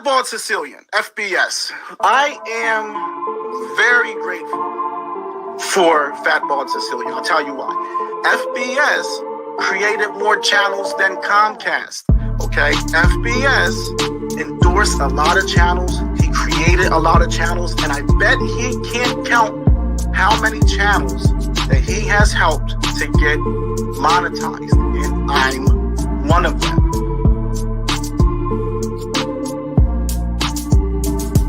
Venmo Bald-Sicilian, FBS. I am very grateful for Fat Bald-Sicilian. I'll tell you why. FBS created more channels than Comcast. Okay, FBS endorsed a lot of channels. He created a lot of channels, and I bet he can't count how many channels that he has helped to get monetized, and I'm one of them.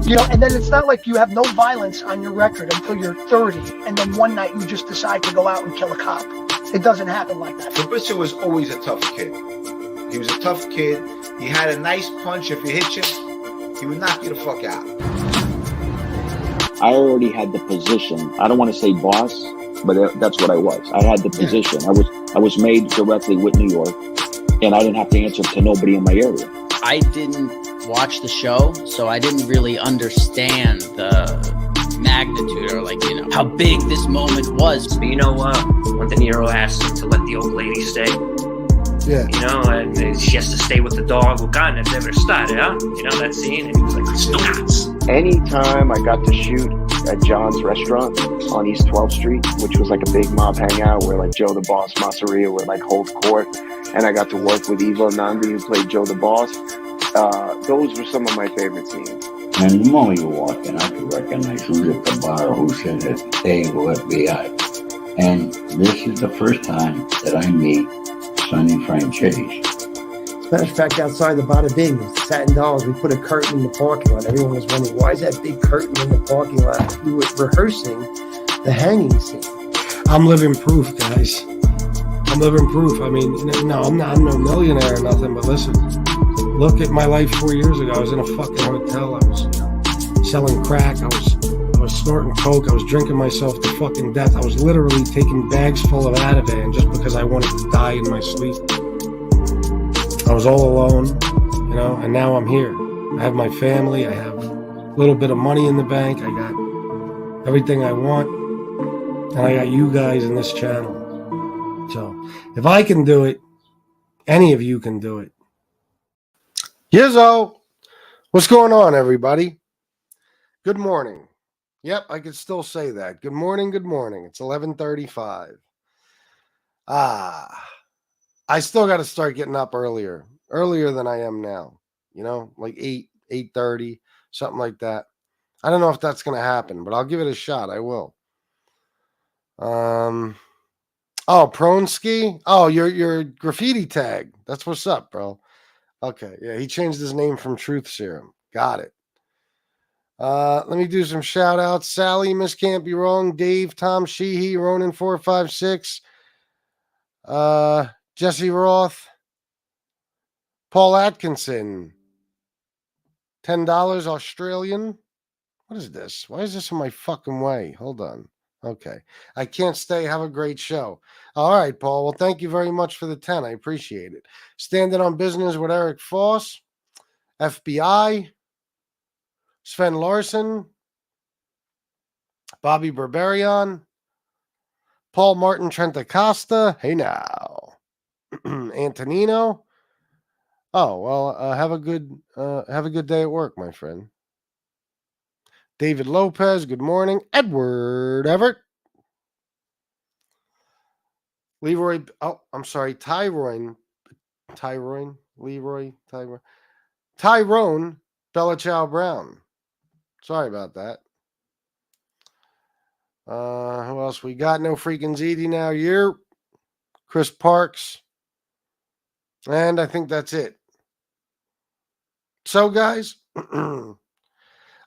You know, and then it's not like you have no violence on your record until you're 30, and then one night you just decide to go out and kill a cop. It doesn't happen like that. Fabrizio was always a tough kid. He was a tough kid. He had a nice punch. If you hit him, he would knock you the fuck out. I already had the position. I don't want to say boss, but that's what I was. I had the position. I was made directly with New York, and I didn't have to answer to nobody in my area. I didn't watch the show, so I didn't really understand the magnitude or, like, you know, how big this moment was. But you know what? When De Niro asked him to let the old lady stay, you know, and she has to stay with the dog. Well, God, that's ever started, huh? You know that scene? And he was like, "Stop." Anytime I got to shoot at John's restaurant on East 12th Street, which was like a big mob hangout where like Joe the Boss, Masseria would like hold court, and I got to work with Ivo Nandi, who played Joe the Boss. Those were some of my favorite scenes. And the moment you walk in, I could recognize who's at the bar, who's sitting at the table, FBI. And this is the first time that I meet Sonny Frank Chase. Matter of fact, outside the Bada Bing, Satin Dolls, we put a curtain in the parking lot. Everyone was wondering, why is that big curtain in the parking lot? We were rehearsing the hanging scene. I'm living proof, guys. I'm living proof. I mean, no, I'm no millionaire or nothing, but listen, look at my life 4 years ago. I was in a fucking hotel. I was selling crack. I was snorting coke. I was drinking myself to fucking death. I was literally taking bags full of Ativan just because I wanted to die in my sleep. I was all alone, you know, and now I'm here. I have my family. I have a little bit of money in the bank. I got everything I want. And I got you guys in this channel. So if I can do it, any of you can do it. Yizzo, what's going on, everybody? Good morning. Yep, I can still say that. Good morning, good morning. It's 11:35. I still got to start getting up earlier than I am now. You know, like 8:30, something like that. I don't know if that's going to happen, but I'll give it a shot. I will. Oh, Pronski. Oh, your graffiti tag. That's what's up, bro. Okay, yeah, he changed his name from Truth Serum. Got it. Let me do some shout outs. Sally, Miss Can't Be Wrong, Dave, Tom Sheehy, Ronan 456, Jesse Roth, Paul Atkinson, $10 Australian. What is this? Why is this in my fucking way? Hold on. Okay. I can't stay. Have a great show. All right, Paul. Well, thank you very much for the 10. I appreciate it. Standing on Business with Eric Foss, FBI, Sven Larson, Bobby Berberian, Paul Martin Trentacosta. Hey now. Antonino. Oh, well, have a good day at work, my friend. David Lopez, good morning. Edward Everett. Leroy, oh, I'm sorry, Tyrone Bellachow Brown. Sorry about that. Who else we got? No freaking ZD now. You're Chris Parks. And I think that's it. So, guys,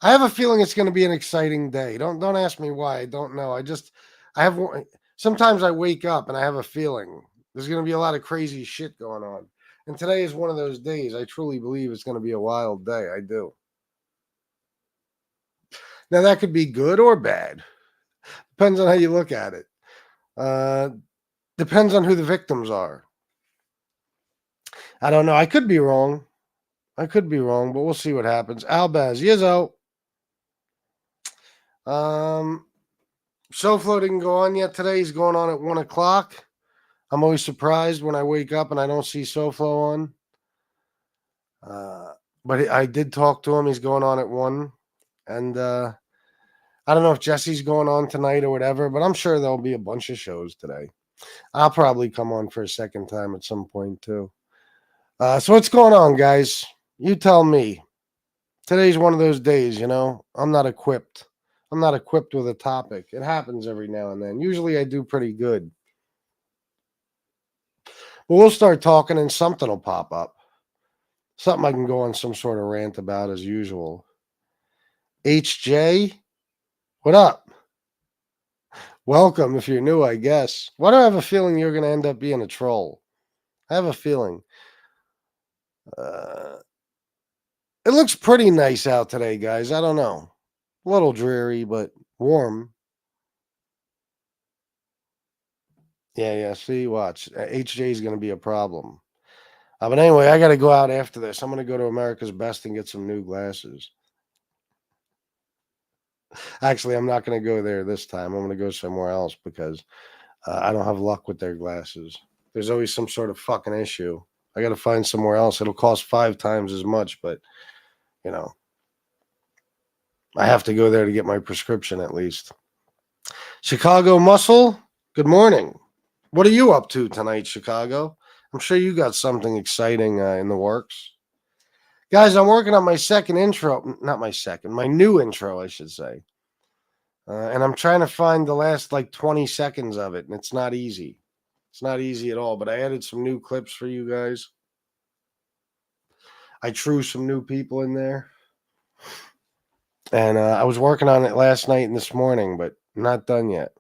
I have a feeling it's going to be an exciting day. Don't ask me why. I don't know. Sometimes I wake up and I have a feeling there's going to be a lot of crazy shit going on. And today is one of those days. I truly believe it's going to be a wild day. I do. Now, that could be good or bad. Depends on how you look at it. Depends on who the victims are. I don't know. I could be wrong. But we'll see what happens. Albaz, Yizzo. SoFlo didn't go on yet today. He's going on at 1 o'clock. I'm always surprised when I wake up and I don't see SoFlo on. But I did talk to him. He's going on at 1. And I don't know if Jesse's going on tonight or whatever, but I'm sure there'll be a bunch of shows today. I'll probably come on for a second time at some point too. So what's going on, guys? You tell me. Today's one of those days, I'm not equipped. I'm not equipped with a topic. It happens every now and then. Usually I do pretty good. But we'll start talking and something will pop up. Something I can go on some sort of rant about as usual. HJ, what up? Welcome if you're new, I guess. Why do I have a feeling you're going to end up being a troll? I have a feeling. It looks pretty nice out today, guys. I don't know. A little dreary, but warm. Yeah. See, watch. HJ is going to be a problem. But anyway, I got to go out after this. I'm going to go to America's Best and get some new glasses. Actually, I'm not going to go there this time. I'm going to go somewhere else because I don't have luck with their glasses. There's always some sort of fucking issue. I got to find somewhere else. It'll cost 5 times as much, but, I have to go there to get my prescription at least. Chicago Muscle, good morning. What are you up to tonight, Chicago? I'm sure you got something exciting in the works. Guys, I'm working on my my new intro, I should say. And I'm trying to find the last 20 seconds of it, and it's not easy. It's not easy at all, but I added some new clips for you guys. I threw some new people in there. And I was working on it last night and this morning, but not done yet.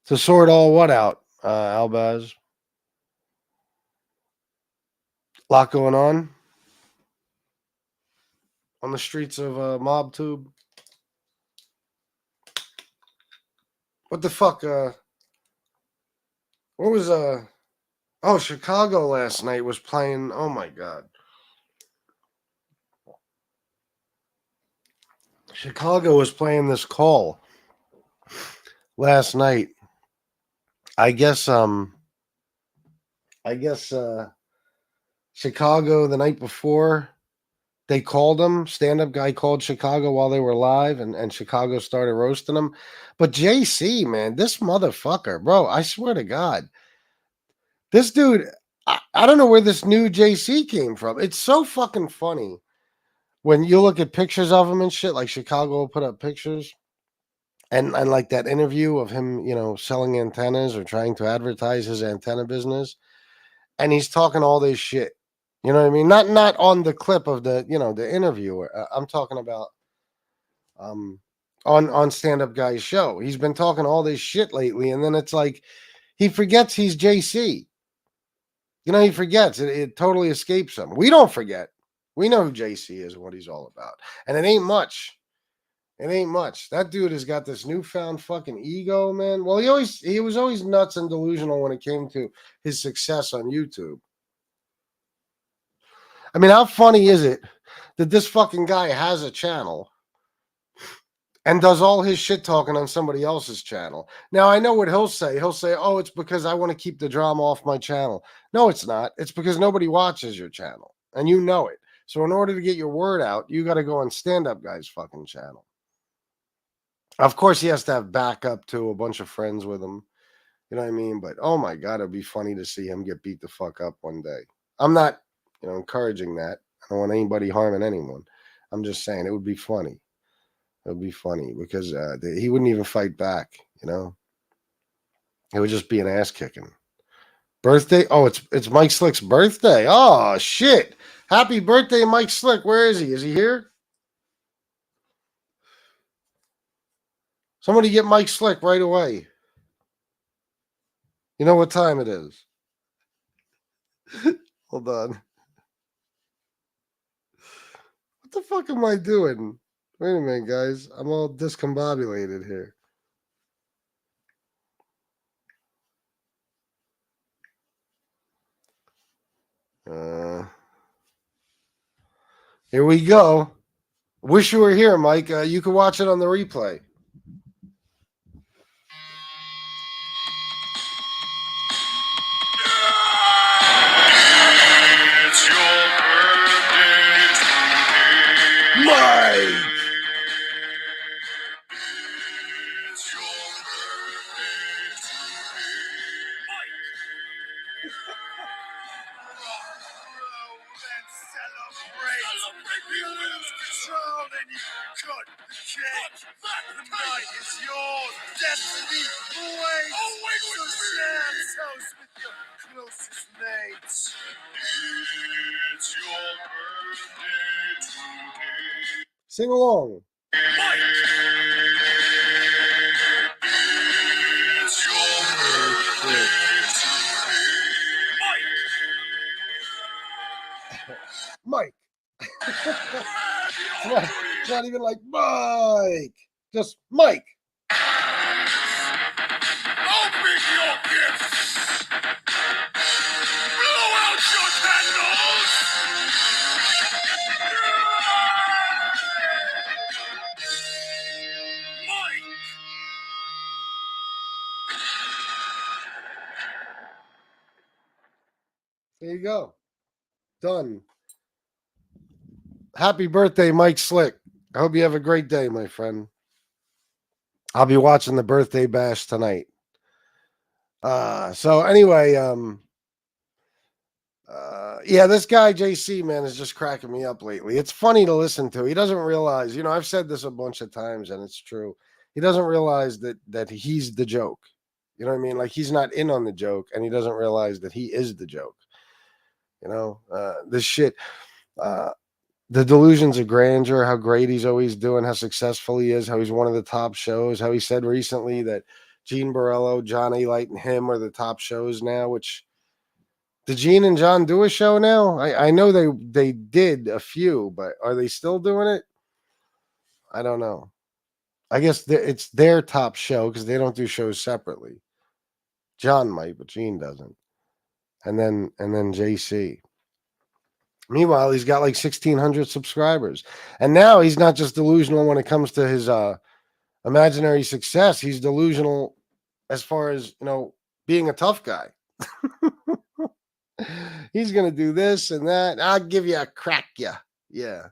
To sort all what out, Albaz? Lot going on the streets of MobTube. What the fuck? What was Chicago last night was playing. Oh my God. Chicago was playing this call last night. I guess Chicago the night before, they called him. Stand-up guy called Chicago while they were live, and Chicago started roasting him. But JC, man, this motherfucker, bro, I swear to God, this dude, I don't know where this new JC came from. It's so fucking funny when you look at pictures of him and shit, like Chicago will put up pictures. And like that interview of him, selling antennas or trying to advertise his antenna business. And he's talking all this shit. You know what I mean? Not on the clip of the, the interview. I'm talking about on Stand-Up Guy's show. He's been talking all this shit lately. And then it's like he forgets he's JC. He forgets. It totally escapes him. We don't forget. We know who JC is and what he's all about. And it ain't much. It ain't much. That dude has got this newfound fucking ego, man. Well, he was always nuts and delusional when it came to his success on YouTube. I mean, how funny is it that this fucking guy has a channel and does all his shit talking on somebody else's channel? Now, I know what he'll say. He'll say, oh, it's because I want to keep the drama off my channel. No, it's not. It's because nobody watches your channel, and you know it. So in order to get your word out, you got to go on Stand-Up Guy's fucking channel. Of course, he has to have backup to a bunch of friends with him. You know what I mean? But, oh, my God, it'd be funny to see him get beat the fuck up one day. I'm not, encouraging that. I don't want anybody harming anyone. I'm just saying it would be funny. It would be funny because he wouldn't even fight back, It would just be an ass kicking. Birthday? Oh, it's Mike Slick's birthday. Oh, shit. Happy birthday, Mike Slick. Where is he? Is he here? Somebody get Mike Slick right away. You know what time it is? Hold on. What the fuck am I doing? Wait a minute, guys. I'm all discombobulated here. Here we go. Wish you were here, Mike. You can watch it on the replay. It's your birthday. destiny awaits. So share toast with your closest mates. It's your birthday today. Sing along. Mike! It's your birthday today. Mike. It's not even like Mike. Just Mike. Open your gifts. Blow out your candles. Mike. There you go. Done. Happy birthday, Mike Slick. I hope you have a great day, my friend. I'll be watching the birthday bash tonight. So anyway, yeah, this guy JC, man, is just cracking me up lately. It's funny to listen to. He doesn't realize, I've said this a bunch of times, and it's true. He doesn't realize that he's the joke. You know what I mean? Like, he's not in on the joke, and he doesn't realize that he is the joke. This shit. The delusions of grandeur, how great he's always doing, how successful he is, how he's one of the top shows, how he said recently that Gene Borello, John A. Light, and him are the top shows now, which did Gene and John do a show now? I know they did a few, but are they still doing it? I don't know. I guess it's their top show because they don't do shows separately. John might, but Gene doesn't. And then JC. Meanwhile, he's got like 1,600 subscribers. And now he's not just delusional when it comes to his imaginary success. He's delusional as far as, being a tough guy. He's going to do this and that. I'll give you a crack ya. Yeah.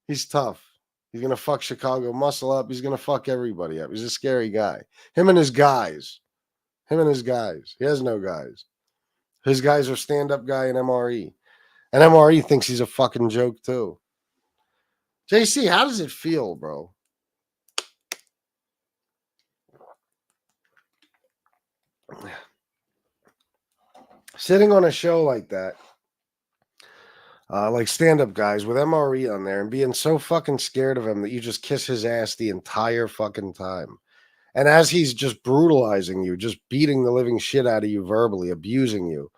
He's tough. He's going to fuck Chicago muscle up. He's going to fuck everybody up. He's a scary guy. Him and his guys. He has no guys. His guys are stand-up guy and MRE. And MRE thinks he's a fucking joke, too. JC, how does it feel, bro? Sitting on a show like that, like stand-up guys with MRE on there and being so fucking scared of him that you just kiss his ass the entire fucking time. And as he's just brutalizing you, just beating the living shit out of you verbally, abusing you,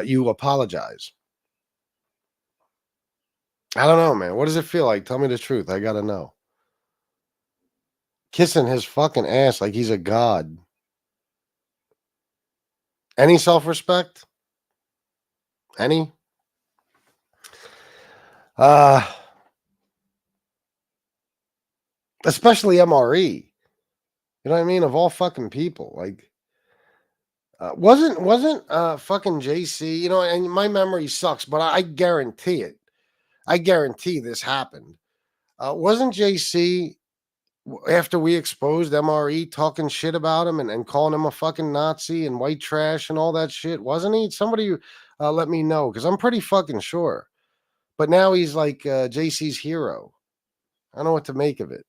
you apologize. I don't know, man. What does it feel like? Tell me the truth. I got to know. Kissing his fucking ass like he's a god. Any self-respect? Any? Especially MRE. You know what I mean? Of all fucking people. Like, wasn't fucking JC, and my memory sucks, but I guarantee it. I guarantee this happened. Wasn't JC, after we exposed MRE, talking shit about him and calling him a fucking Nazi and white trash and all that shit? Wasn't he? Somebody let me know, because I'm pretty fucking sure. But now he's like JC's hero. I don't know what to make of it.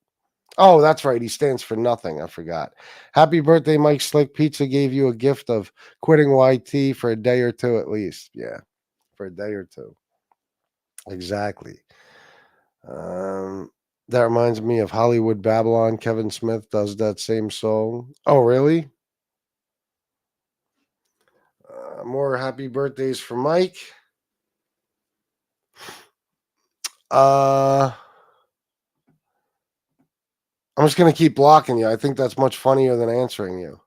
Oh, that's right. He stands for nothing. I forgot. Happy birthday, Mike Slick. Pizza gave you a gift of quitting YT for a day or two at least. Yeah, for a day or two. Exactly. That reminds me of Hollywood Babylon. Kevin Smith does that same song. Oh, really? More happy birthdays for Mike. I'm just going to keep blocking you. I think that's much funnier than answering you.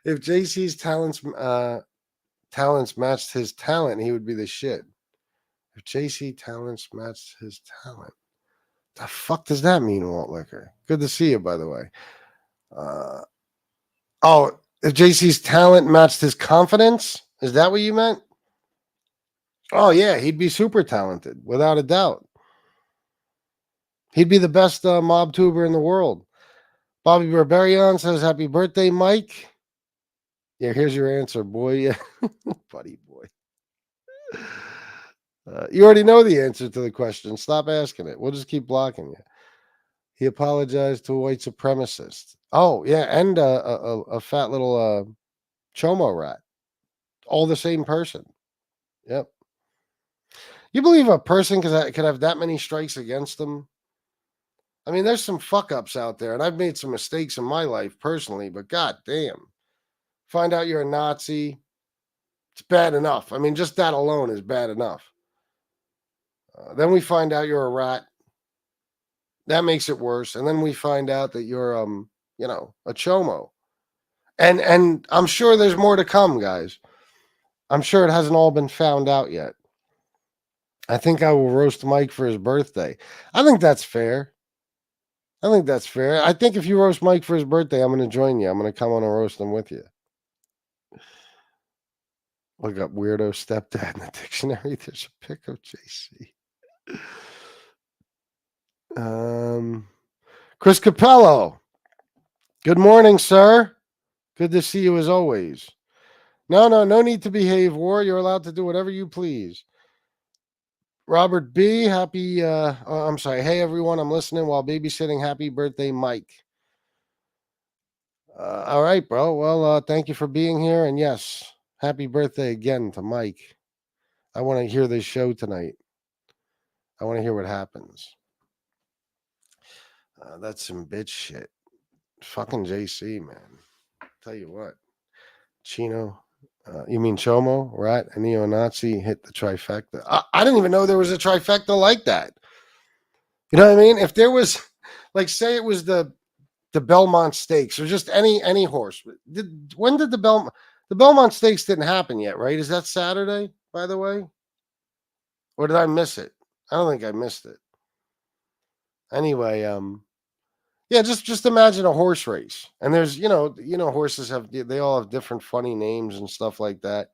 If JC's talents matched his talent, he would be the shit. If JC talents matched his talent. The fuck does that mean, Walt Liquor? Good to see you, by the way. If JC's talent matched his confidence? Is that what you meant? Oh, yeah, he'd be super talented, without a doubt. He'd be the best mob tuber in the world. Bobby Barbarian says, happy birthday, Mike. Yeah, here's your answer, boy. Buddy boy. You already know the answer to the question. Stop asking it. We'll just keep blocking you. He apologized to a white supremacist. Oh, yeah, and a fat little chomo rat. All the same person. Yep. You believe a person could have that many strikes against them? I mean, there's some fuck-ups out there, and I've made some mistakes in my life personally, but goddamn. Find out you're a Nazi, it's bad enough. I mean, just that alone is bad enough. Then we find out you're a rat. That makes it worse. And then we find out that you're, a chomo. And I'm sure there's more to come, guys. I'm sure it hasn't all been found out yet. I think I will roast Mike for his birthday. I think that's fair. I think if you roast Mike for his birthday, I'm going to join you. I'm going to come on and roast him with you. Look up weirdo stepdad in the dictionary. There's a pic of JC. Chris Capello. Good morning, sir. Good to see you as always. No need to behave, War. You're allowed to do whatever you please. Robert B. Happy, I'm sorry. Hey, everyone. I'm listening while babysitting. Happy birthday, Mike. All right, bro. Well, thank you for being here. And yes, happy birthday again to Mike. I want to hear this show tonight. I want to hear what happens. That's some bitch shit. Fucking JC, man. Tell you what. Chino. You mean Chomo, right? A neo-Nazi hit the trifecta. I didn't even know there was a trifecta like that. You know what I mean? If there was, like, say it was the Belmont Stakes or just any horse. When did the Belmont Stakes didn't happen yet, right? Is that Saturday, by the way? Or did I miss it? I don't think I missed it. Anyway, yeah, just imagine a horse race. And there's, horses they all have different funny names and stuff like that.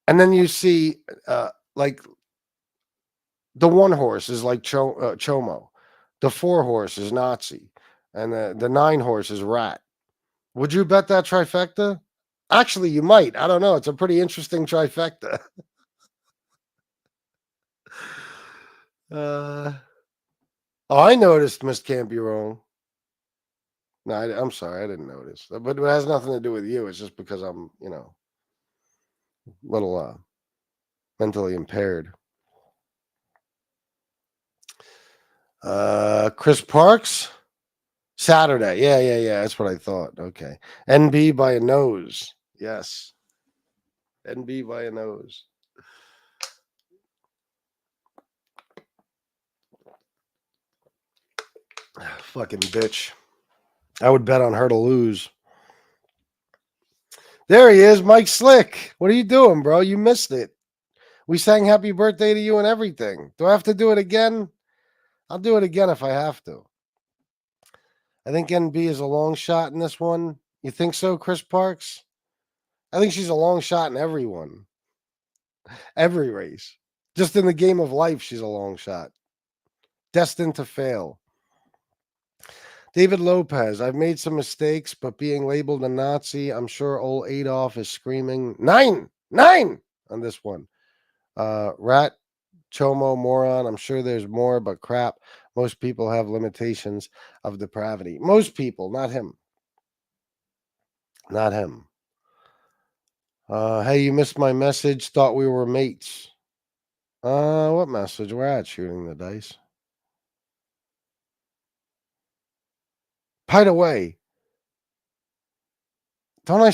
And then you see, like, the one horse is like Chomo. The 4 horse is Nazi. And the 9 horse is Rat. Would you bet that trifecta? Actually, you might. I don't know. It's a pretty interesting trifecta. I noticed Miss Can't Be Wrong. No, I'm sorry. I didn't notice. But it has nothing to do with you. It's just because I'm, a little mentally impaired. Chris Parks? Saturday. Yeah. That's what I thought. Okay. NB by a nose. Yes. NB by a nose. Fucking bitch. I would bet on her to lose. There he is, Mike Slick. What are you doing, bro? You missed it. We sang happy birthday to you and everything. Do I have to do it again? I'll do it again if I have to. I think NB is a long shot in this one. You think so, Chris Parks? I think she's a long shot in every one. Every race. Just in the game of life, she's a long shot. Destined to fail. David Lopez, I've made some mistakes, but being labeled a Nazi, I'm sure old Adolf is screaming, 9 on this one. Rat, Chomo, moron. I'm sure there's more, but crap. Most people have limitations of depravity. Most people, not him. Not him. Hey, you missed my message. Thought we were mates. What message? We're at shooting the dice. By the way, I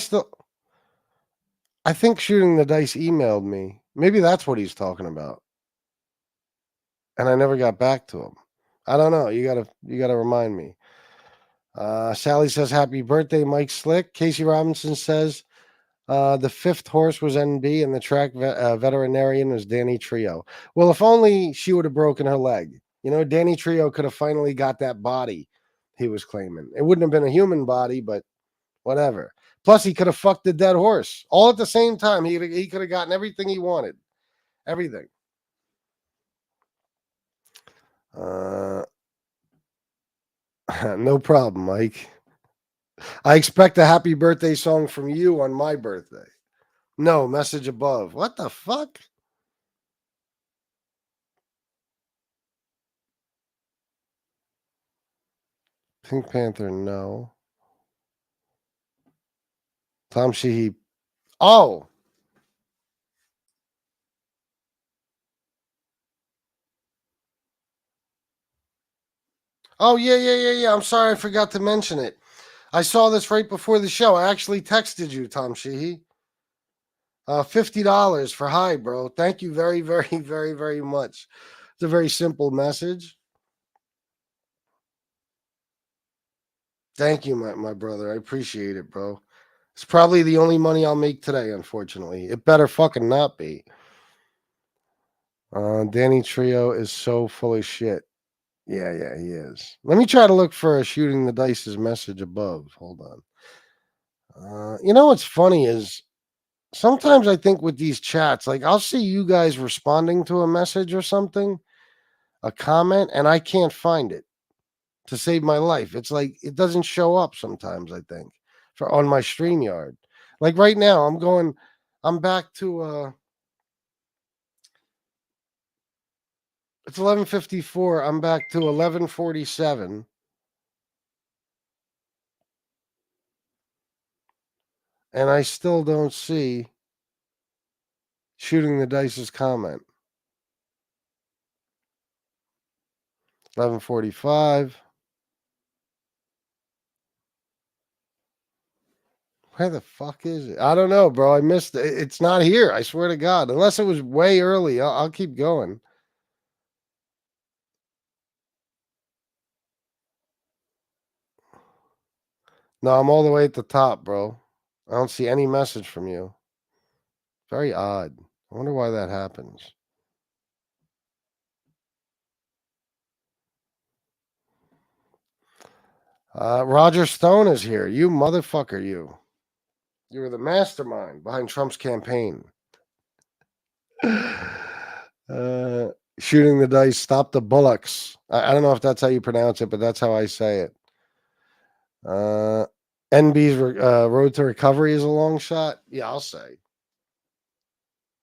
think shooting the dice emailed me. Maybe that's what he's talking about. And I never got back to him. I don't know. You gotta remind me. Sally says, happy birthday, Mike Slick. Casey Robinson says, the 5th horse was NB and the track veterinarian was Danny Trio. Well, if only she would have broken her leg. Danny Trio could have finally got that body he was claiming. It wouldn't have been a human body, but whatever. Plus, he could have fucked the dead horse. All at the same time. He could have gotten everything he wanted. Everything. No problem, Mike. I expect a happy birthday song from you on my birthday. No, message above. What the fuck? Pink Panther, no. Tom Sheehy. Oh. Oh, yeah. I'm sorry I forgot to mention it. I saw this right before the show. I actually texted you, Tom Sheehy. $50 for hi, bro. Thank you very, very, very, very much. It's a very simple message. Thank you, my brother. I appreciate it, bro. It's probably the only money I'll make today, unfortunately. It better fucking not be. Danny Trio is so full of shit. Yeah, he is. Let me try to look for a shooting the dice's message above. Hold on. You know what's funny is sometimes I think with these chats, like I'll see you guys responding to a message or something, a comment, and I can't find it to save my life. It's like it doesn't show up sometimes, I think, for on my StreamYard. Like right now, I'm back to it's 11:54. I'm back to 11:47. And I still don't see shooting the dice's comment. 11:45. Where the fuck is it? I don't know, bro. I missed it. It's not here. I swear to God. Unless it was way early. I'll keep going. No, I'm all the way at the top, bro. I don't see any message from you. Very odd. I wonder why that happens. Roger Stone is here. You motherfucker, you. You were the mastermind behind Trump's campaign. Shooting the dice, stop the bullocks. I don't know if that's how you pronounce it, but that's how I say it. NB's road to recovery is a long shot. Yeah, I'll say.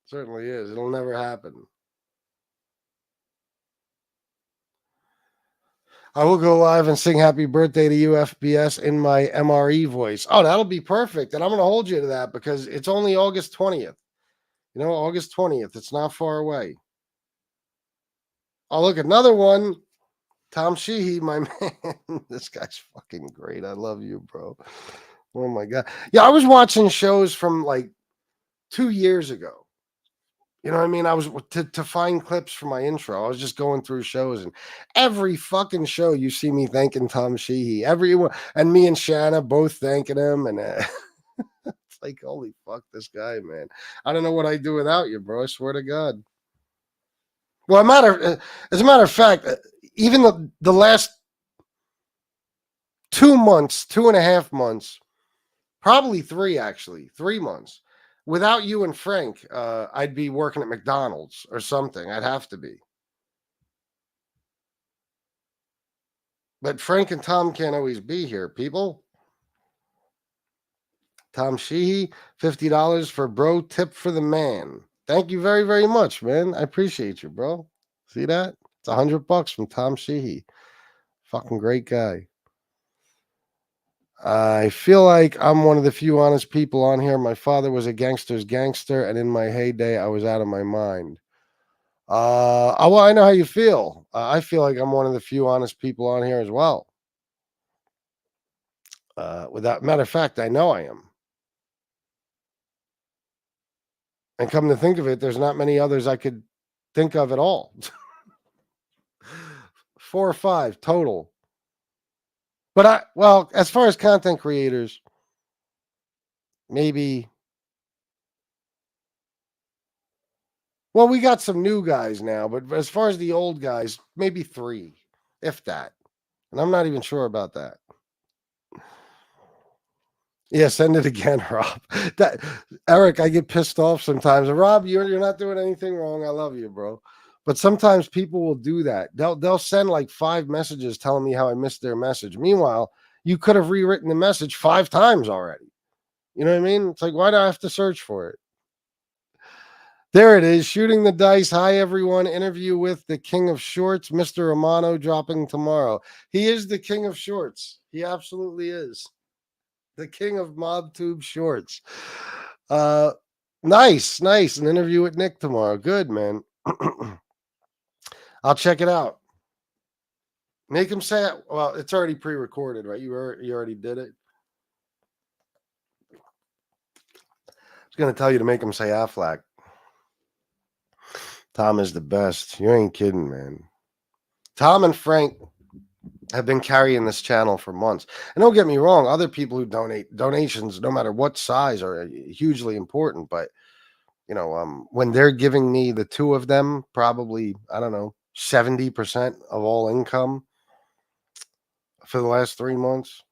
Certainly is. It'll never happen. I will go live and sing happy birthday to you, FBS, in my MRE voice. Oh, that'll be perfect. And I'm going to hold you to that because it's only August 20th. You know, August 20th. It's not far away. Oh, look, another one. Tom Sheehy, my man. This guy's fucking great. I love you, bro. Oh, my God. Yeah, I was watching shows from like 2 years ago. You know what I mean? I was to find clips for my intro. I was just going through shows, and every fucking show you see me thanking Tom Sheehy. Everyone, and me and Shanna both thanking him, and it's like, holy fuck, this guy, man. I don't know what I'd do without you, bro. I swear to God. Well, as a matter of fact, even the last 2 months, 2.5 months, probably 3 months. Without you and Frank, I'd be working at McDonald's or something. I'd have to be. But Frank and Tom can't always be here, people. Tom Sheehy, $50 for bro tip for the man. Thank you very, very much, man. I appreciate you, bro. See that? It's $100 from Tom Sheehy. Fucking great guy. I feel like I'm one of the few honest people on here. My father was a gangster's gangster, and in my heyday, I was out of my mind. Well, I know how you feel. I feel like I'm one of the few honest people on here as well. Without matter of fact, I know I am. And come to think of it, there's not many others I could think of at all. 4 or 5 total. But as far as content creators, maybe. Well, we got some new guys now, but as far as the old guys, maybe 3, if that. And I'm not even sure about that. Yeah, send it again, Rob. Eric, I get pissed off sometimes. And Rob, you're not doing anything wrong. I love you, bro. But sometimes people will do that. They'll send like 5 messages telling me how I missed their message. Meanwhile, you could have rewritten the message 5 times already. You know what I mean? It's like, why do I have to search for it? There it is. Shooting the dice. Hi, everyone. Interview with the king of shorts, Mr. Romano, dropping tomorrow. He is the king of shorts. He absolutely is. The king of MobTube shorts. Nice. An interview with Nick tomorrow. Good, man. I'll check it out. Make him say it. Well, it's already pre-recorded, right? You already did it. I was going to tell you to make him say Affleck. Tom is the best. You ain't kidding, man. Tom and Frank have been carrying this channel for months. And don't get me wrong, other people who donations, no matter what size, are hugely important. But, when they're giving me, the two of them, probably, 70% of all income for the last 3 months.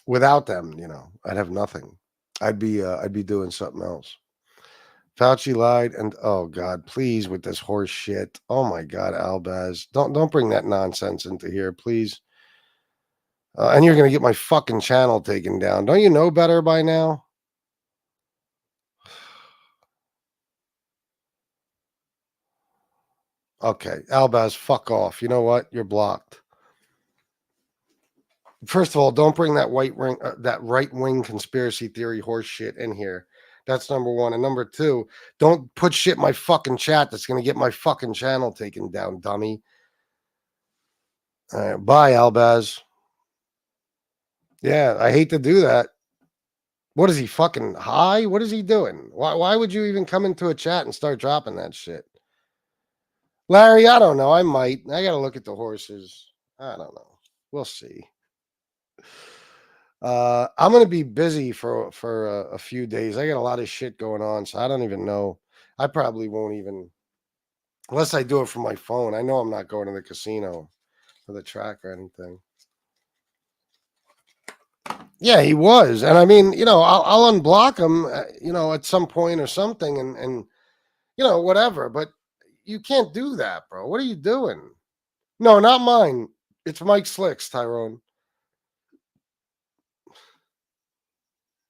Without them, I'd have nothing. I'd be doing something else. Fauci lied, and oh God, please, with this horse shit. Oh my God, Albaz, don't bring that nonsense into here, please. And you're gonna get my fucking channel taken down. Don't you know better by now? Okay, Albaz, fuck off. You know what? You're blocked. First of all, don't bring that right wing conspiracy theory horse shit in here. That's number one. And number two, don't put shit in my fucking chat that's going to get my fucking channel taken down, dummy. All right, bye, Albaz. Yeah, I hate to do that. What is he, fucking high? What is he doing? Why would you even come into a chat and start dropping that shit? Larry, I don't know. I might. I got to look at the horses. I don't know. We'll see. I'm gonna be busy for a few days. I got a lot of shit going on, so I don't even know. I probably won't even, unless I do it from my phone. I know I'm not going to the casino for the track or anything. Yeah, he was, and I mean, I'll unblock him, at some point or something, and whatever. But you can't do that, bro. What are you doing? No, not mine. It's Mike Slicks, Tyrone.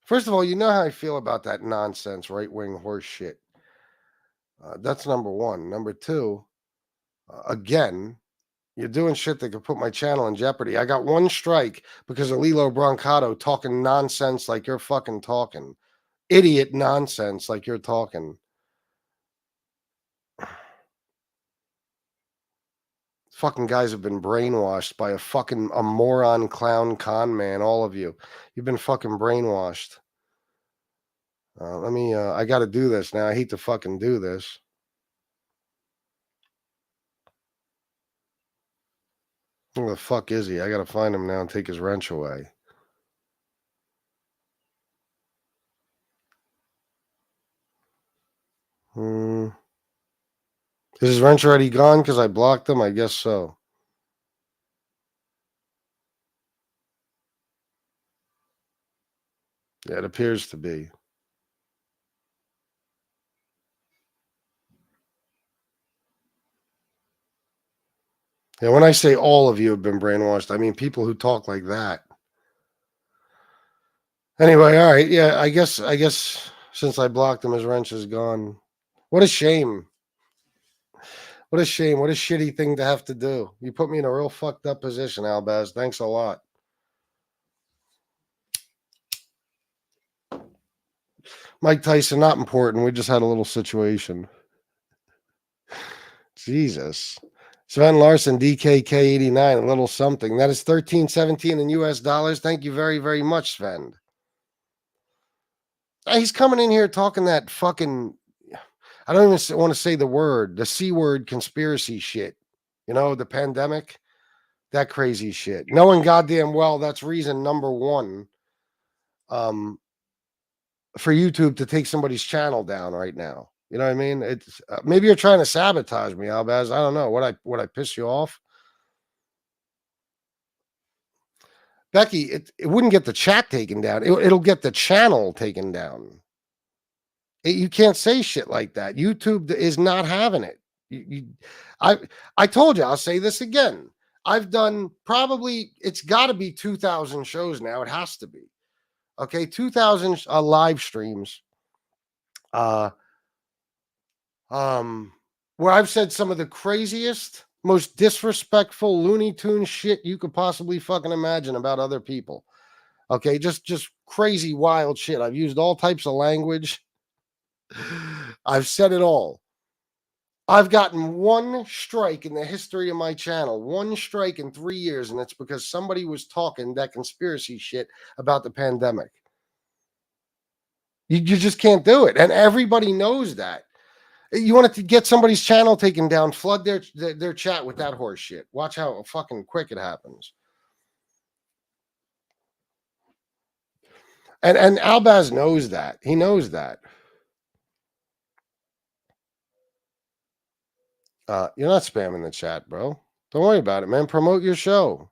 First of all, you know how I feel about that nonsense right-wing horse shit. That's number one. Number two, again, you're doing shit that could put my channel in jeopardy. I got one strike because of Lilo Brancato talking nonsense like you're fucking talking. Idiot nonsense like you're talking. Fucking guys have been brainwashed by a moron, clown, con man. All of you. You've been fucking brainwashed. I got to do this now. I hate to fucking do this. Where the fuck is he? I got to find him now and take his wrench away. Is his wrench already gone because I blocked him? I guess so. Yeah, it appears to be. Yeah, when I say all of you have been brainwashed, I mean people who talk like that. Anyway, all right. Yeah, I guess since I blocked him, his wrench is gone. What a shame. What a shame. What a shitty thing to have to do. You put me in a real fucked up position, Albaz. Thanks a lot. Mike Tyson, not important. We just had a little situation. Jesus. Sven Larson, DKK89, a little something. That is 1317 in US dollars. Thank you very, very much, Sven. He's coming in here talking that fucking, I don't even want to say the C word conspiracy shit. The pandemic, that crazy shit. Knowing goddamn well that's reason number one for YouTube to take somebody's channel down right now. You know what I mean? It's maybe you're trying to sabotage me, Albaz. I don't know. Would I piss you off? Becky, it wouldn't get the chat taken down. It'll get the channel taken down. You can't say shit like that. YouTube is not having it. I told you, I'll say this again. I've done probably, it's got to be 2,000 shows now. It has to be. Okay, 2,000 live streams. where I've said some of the craziest, most disrespectful Looney Tune shit you could possibly fucking imagine about other people. Okay, just crazy, wild shit. I've used all types of language. I've said it all. I've gotten one strike in the history of my channel, one strike in 3 years, and it's because somebody was talking that conspiracy shit about the pandemic. You just can't do it, and everybody knows that. You want to get somebody's channel taken down, flood their chat with that horse shit. Watch how fucking quick it happens. And Albaz knows that. He knows that. You're not spamming the chat, bro. Don't worry about it, man. Promote your show.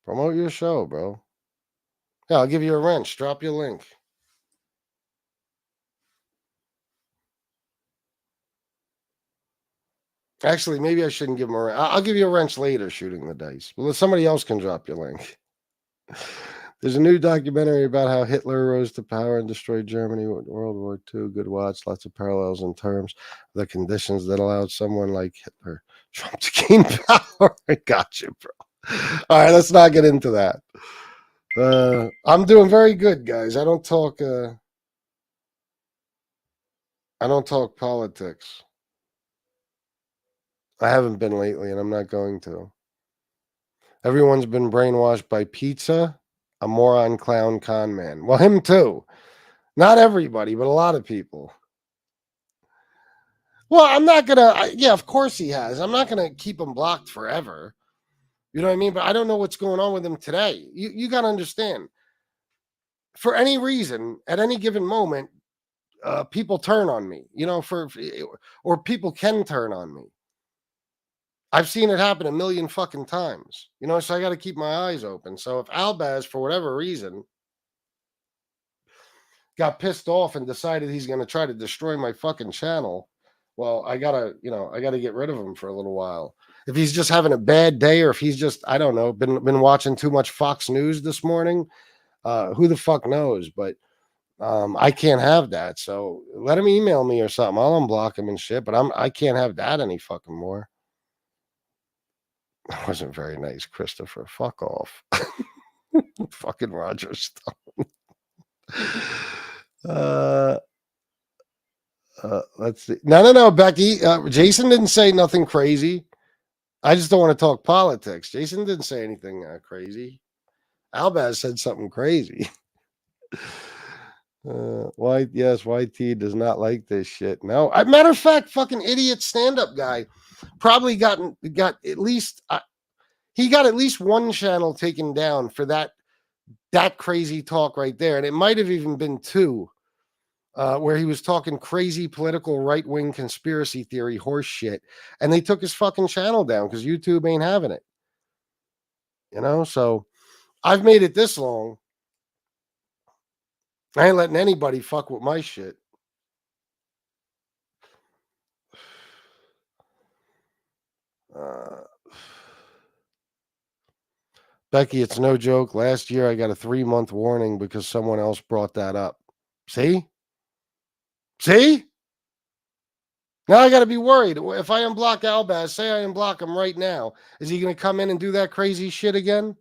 Promote your show, bro. Yeah, I'll give you a wrench. Drop your link. Actually, maybe I shouldn't give him a wrench. I'll give you a wrench later shooting the dice. Well, somebody else can drop your link. There's a new documentary about how Hitler rose to power and destroyed Germany in World War II. Good watch. Lots of parallels in terms of the conditions that allowed someone like Hitler, Trump to gain power. I got you, bro. All right, let's not get into that. I'm doing very good, guys. I don't talk politics. I haven't been lately, and I'm not going to. Everyone's been brainwashed by pizza, a moron, clown, con man. Well, him too. Not everybody, but a lot of people. Well, I'm not going to. Yeah, of course he has. I'm not going to keep him blocked forever. You know what I mean? But I don't know what's going on with him today. You got to understand. For any reason, at any given moment, people turn on me, or people can turn on me. I've seen it happen a million fucking times, so I got to keep my eyes open. So if Albaz, for whatever reason, got pissed off and decided he's going to try to destroy my fucking channel, well, I gotta get rid of him for a little while. If he's just having a bad day, or if he's just, I don't know, been watching too much Fox News this morning, who the fuck knows? But I can't have that. So let him email me or something. I'll unblock him and shit. But I can't have that any fucking more. That wasn't very nice, Christopher. Fuck off. Fucking Roger Stone. Let's see. No, Becky. Jason didn't say nothing crazy. I just don't want to talk politics. Jason didn't say anything crazy. Albaz said something crazy. YT does not like this shit. No, matter of fact, fucking idiot stand-up guy probably got at least he got at least one channel taken down for that crazy talk right there, and it might have even been two, where he was talking crazy political right-wing conspiracy theory horse shit, and they took his fucking channel down because YouTube ain't having it. So I've made it this long. I ain't letting anybody fuck with my shit. Becky, it's no joke. Last year, I got a 3-month warning because someone else brought that up. See? Now I got to be worried. If I unblock Albaz, say I unblock him right now, is he going to come in and do that crazy shit again?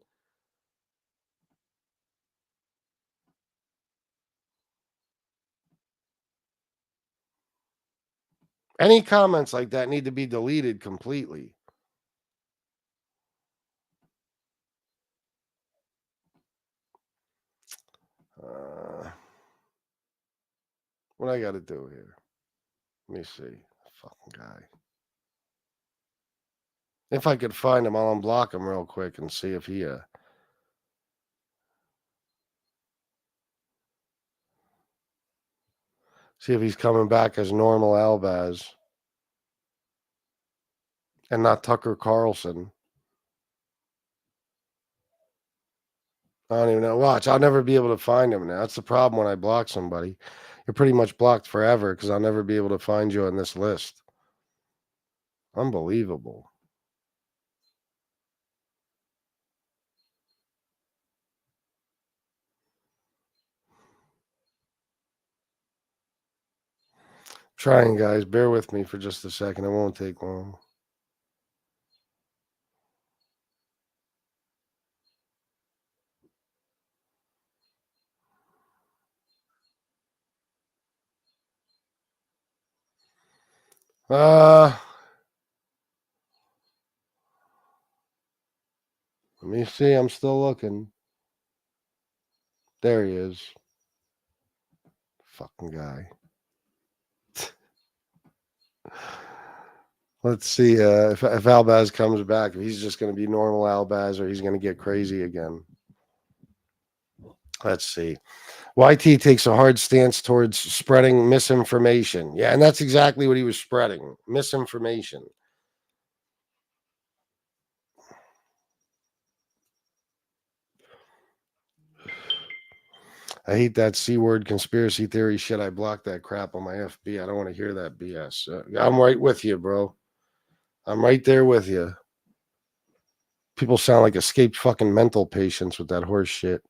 Any comments like that need to be deleted completely. What I got to do here? Let me see. Fucking guy. If I could find him, I'll unblock him real quick and see if he see if he's coming back as normal Albaz and not Tucker Carlson. I don't even know. Watch, I'll never be able to find him now. That's the problem when I block somebody. You're pretty much blocked forever because I'll never be able to find you on this list. Unbelievable. Trying, guys. Bear with me for just a second. It won't take long. Let me see. I'm still looking. There he is. Fucking guy. Let's see if Albaz comes back. If he's just going to be normal Albaz or he's going to get crazy again. Let's see. YT takes a hard stance towards spreading misinformation. Yeah, and that's exactly what he was spreading. Misinformation. I hate that C-word conspiracy theory shit. I blocked that crap on my FB. I don't want to hear that BS. I'm right with you, bro. I'm right there with you. People sound like escaped fucking mental patients with that horse shit.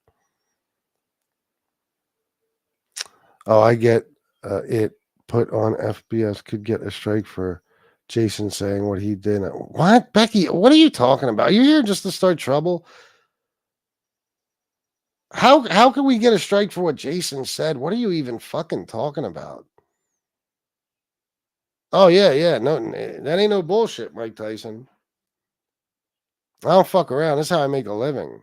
Oh, I get it put on FBS could get a strike for Jason saying what he did. What? Becky, what are you talking about? You're here just to start trouble? How can we get a strike for what Jason said? What are you even fucking talking about? Oh, yeah. No, that ain't no bullshit, Mike Tyson. I don't fuck around. That's how I make a living.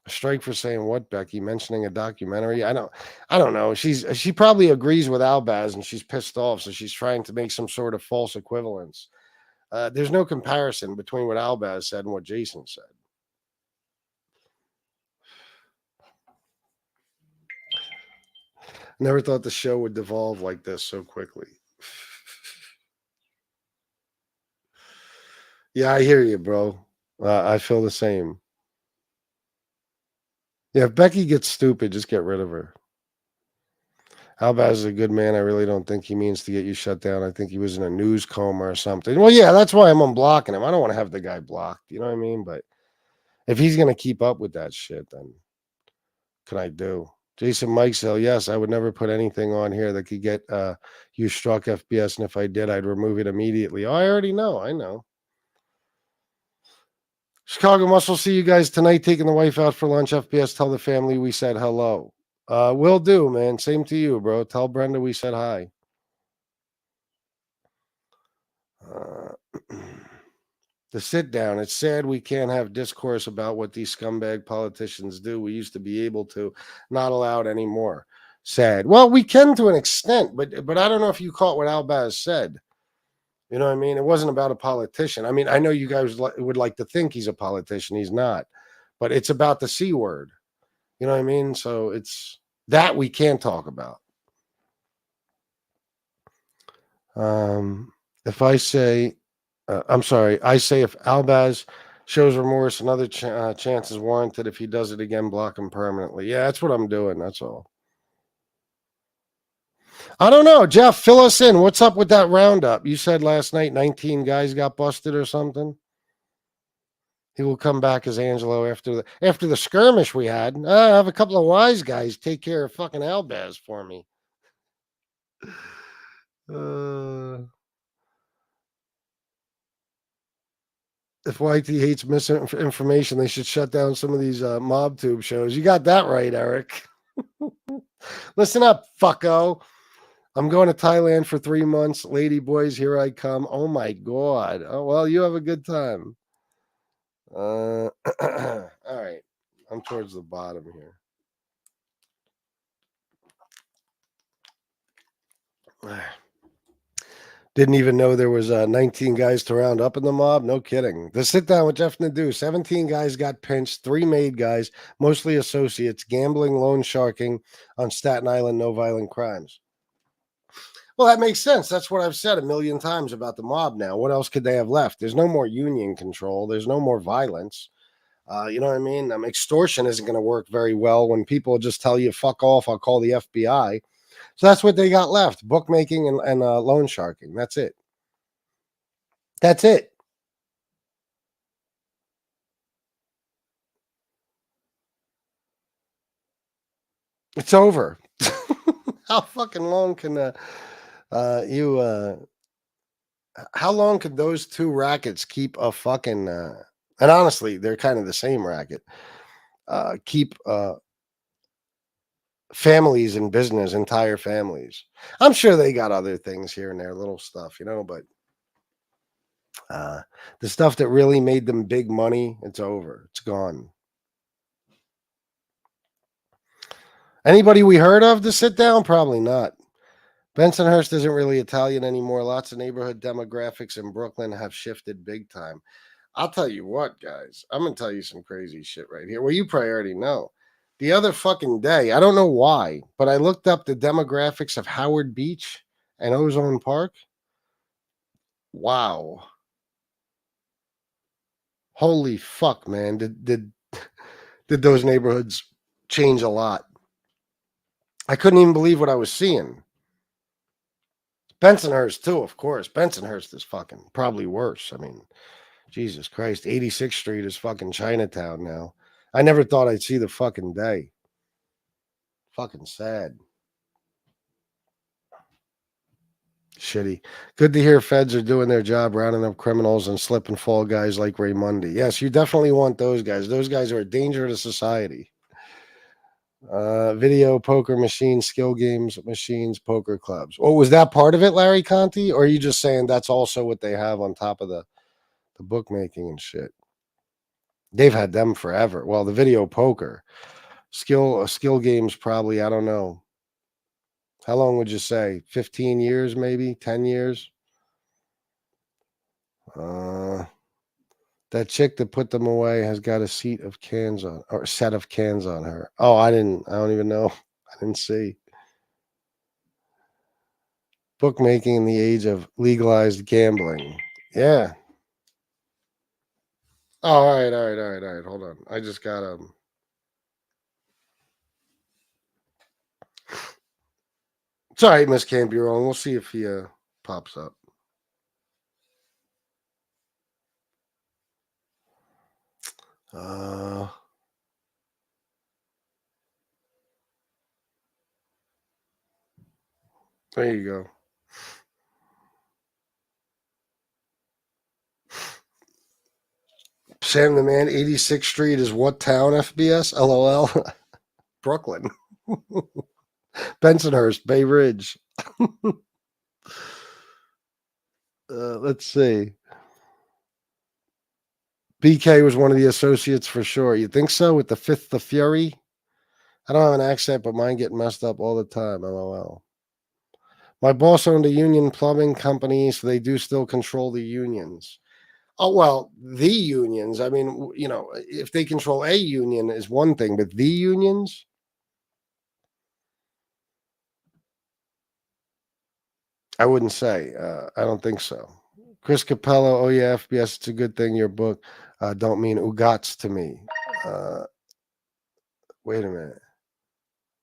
A strike for saying what, Becky? Mentioning a documentary? I don't know. She probably agrees with Albaz and she's pissed off, so she's trying to make some sort of false equivalence. There's no comparison between what Albaz said and what Jason said. Never thought the show would devolve like this so quickly. Yeah, I hear you, bro. I feel the same. Yeah, if Becky gets stupid, just get rid of her. Albaz is a good man. I really don't think he means to get you shut down. I think he was in a news coma or something. Well, yeah, that's why I'm unblocking him. I don't want to have the guy blocked. You know what I mean? But if he's going to keep up with that shit, then can I do? Jason Mikesell, yes, I would never put anything on here that could get you struck FBS. And if I did, I'd remove it immediately. Oh, I already know. I know. Chicago Muscle, see you guys tonight taking the wife out for lunch. FBS, tell the family we said hello. Will do, man. Same to you, bro. Tell Brenda we said hi. The sit down. It's sad we can't have discourse about what these scumbag politicians do. We used to be able to, not allowed anymore. Sad. Well, we can to an extent, but I don't know if you caught what Albaz said. You know what I mean? It wasn't about a politician. I mean, I know you guys would like to think he's a politician. He's not. But it's about the C word. You know what I mean? So it's that we can talk about. If I say, I'm sorry, I say if Albaz shows remorse, another chance is warranted. If he does it again, block him permanently. Yeah, that's what I'm doing. That's all. I don't know. Jeff, fill us in. What's up with that roundup? You said last night 19 guys got busted or something. He will come back as Angelo after the skirmish we had. I have a couple of wise guys take care of fucking Albaz for me. If YT hates misinformation, they should shut down some of these mob tube shows. You got that right, Eric. Listen up, fucko. I'm going to Thailand for 3 months. Lady boys, here I come. Oh, my God. Oh, well, you have a good time. All right. I'm towards the bottom here. Didn't even know there was 19 guys to round up in the mob. No kidding. The sit down with Jeff Nadeau. 17 guys got pinched. 3 made guys, mostly associates, gambling, loan sharking on Staten Island, no violent crimes. Well, that makes sense. That's what I've said a million times about the mob now. What else could they have left? There's no more union control. There's no more violence. You know what I mean? Extortion isn't going to work very well when people just tell you, fuck off, I'll call the FBI. So that's what they got left, bookmaking and loan sharking. That's it. That's it. It's over. How fucking long can How long could those two rackets keep a fucking? And honestly, they're kind of the same racket. Keep families in business, entire families. I'm sure they got other things here and there, little stuff, but the stuff that really made them big money, it's over. It's gone. Anybody we heard of to sit down? Probably not. Bensonhurst isn't really Italian anymore. Lots of neighborhood demographics in Brooklyn have shifted big time. I'll tell you what, guys. I'm going to tell you some crazy shit right here. Well, you probably already know. The other fucking day, I don't know why, but I looked up the demographics of Howard Beach and Ozone Park. Wow. Holy fuck, man. Did those neighborhoods change a lot? I couldn't even believe what I was seeing. Bensonhurst, too, of course. Bensonhurst is fucking probably worse. I mean, Jesus Christ. 86th Street is fucking Chinatown now. I never thought I'd see the fucking day. Fucking sad. Shitty. Good to hear feds are doing their job, rounding up criminals and slip and fall guys like Raymundi. Yes, you definitely want those guys. Those guys are a danger to society. Video poker machines, skill games, machines, poker clubs. Oh, was that part of it, Larry Conti? Or are you just saying that's also what they have on top of the bookmaking and shit? They've had them forever. Well, the video poker. Skill games probably, I don't know. How long would you say? 15 years, maybe? 10 years? That chick that put them away has got a set of cans on her. Oh, I don't even know. I didn't see. Bookmaking in the age of legalized gambling. Yeah. Oh, all right. Hold on. I just got It's all right, Miss Can't Be Wrong. We'll see if he pops up. There you go. Sam the Man, 86th Street is what town, FBS? LOL. Brooklyn. Bensonhurst, Bay Ridge. Let's see. BK was one of the associates for sure. You think so? With the Fifth the Fury? I don't have an accent, but mine get messed up all the time. LOL. My boss owned a union plumbing company, so they do still control the unions. Oh, well, the unions. I mean, if they control a union is one thing, but the unions? I wouldn't say. I don't think so. Chris Capello, oh yeah, FBS, it's a good thing your book don't mean ugats to me. Wait a minute.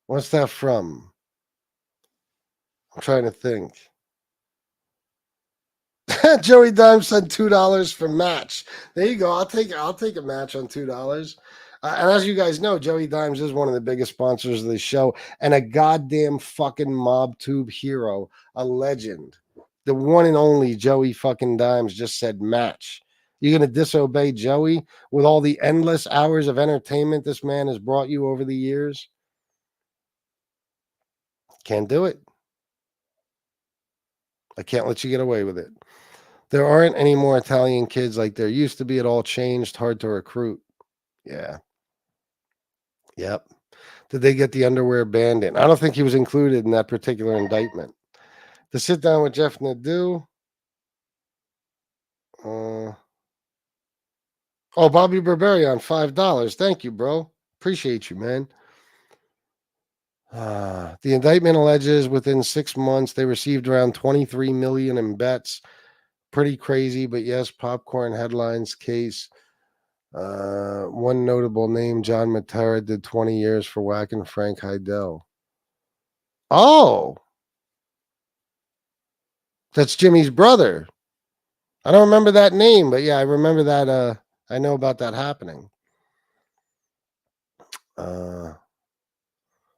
What's that from? I'm trying to think. Joey Dimes said $2 for match. There you go. I'll take a match on $2. And as you guys know, Joey Dimes is one of the biggest sponsors of the show and a goddamn fucking MobTube hero, a legend. The one and only Joey fucking Dimes just said match. You're going to disobey Joey with all the endless hours of entertainment this man has brought you over the years? Can't do it. I can't let you get away with it. There aren't any more Italian kids like there used to be. It all changed. Hard to recruit. Yeah. Yep. Did they get the underwear banned in? I don't think he was included in that particular indictment. To sit down with Jeff Nadeau. Bobby Berberian, $5. Thank you, bro. Appreciate you, man. The indictment alleges within 6 months they received around $23 million in bets. Pretty crazy, but yes, popcorn headlines case. One notable name, John Matera, did 20 years for whacking Frank Heidel. Oh, that's Jimmy's brother. I don't remember that name, but yeah, I remember that. I know about that happening.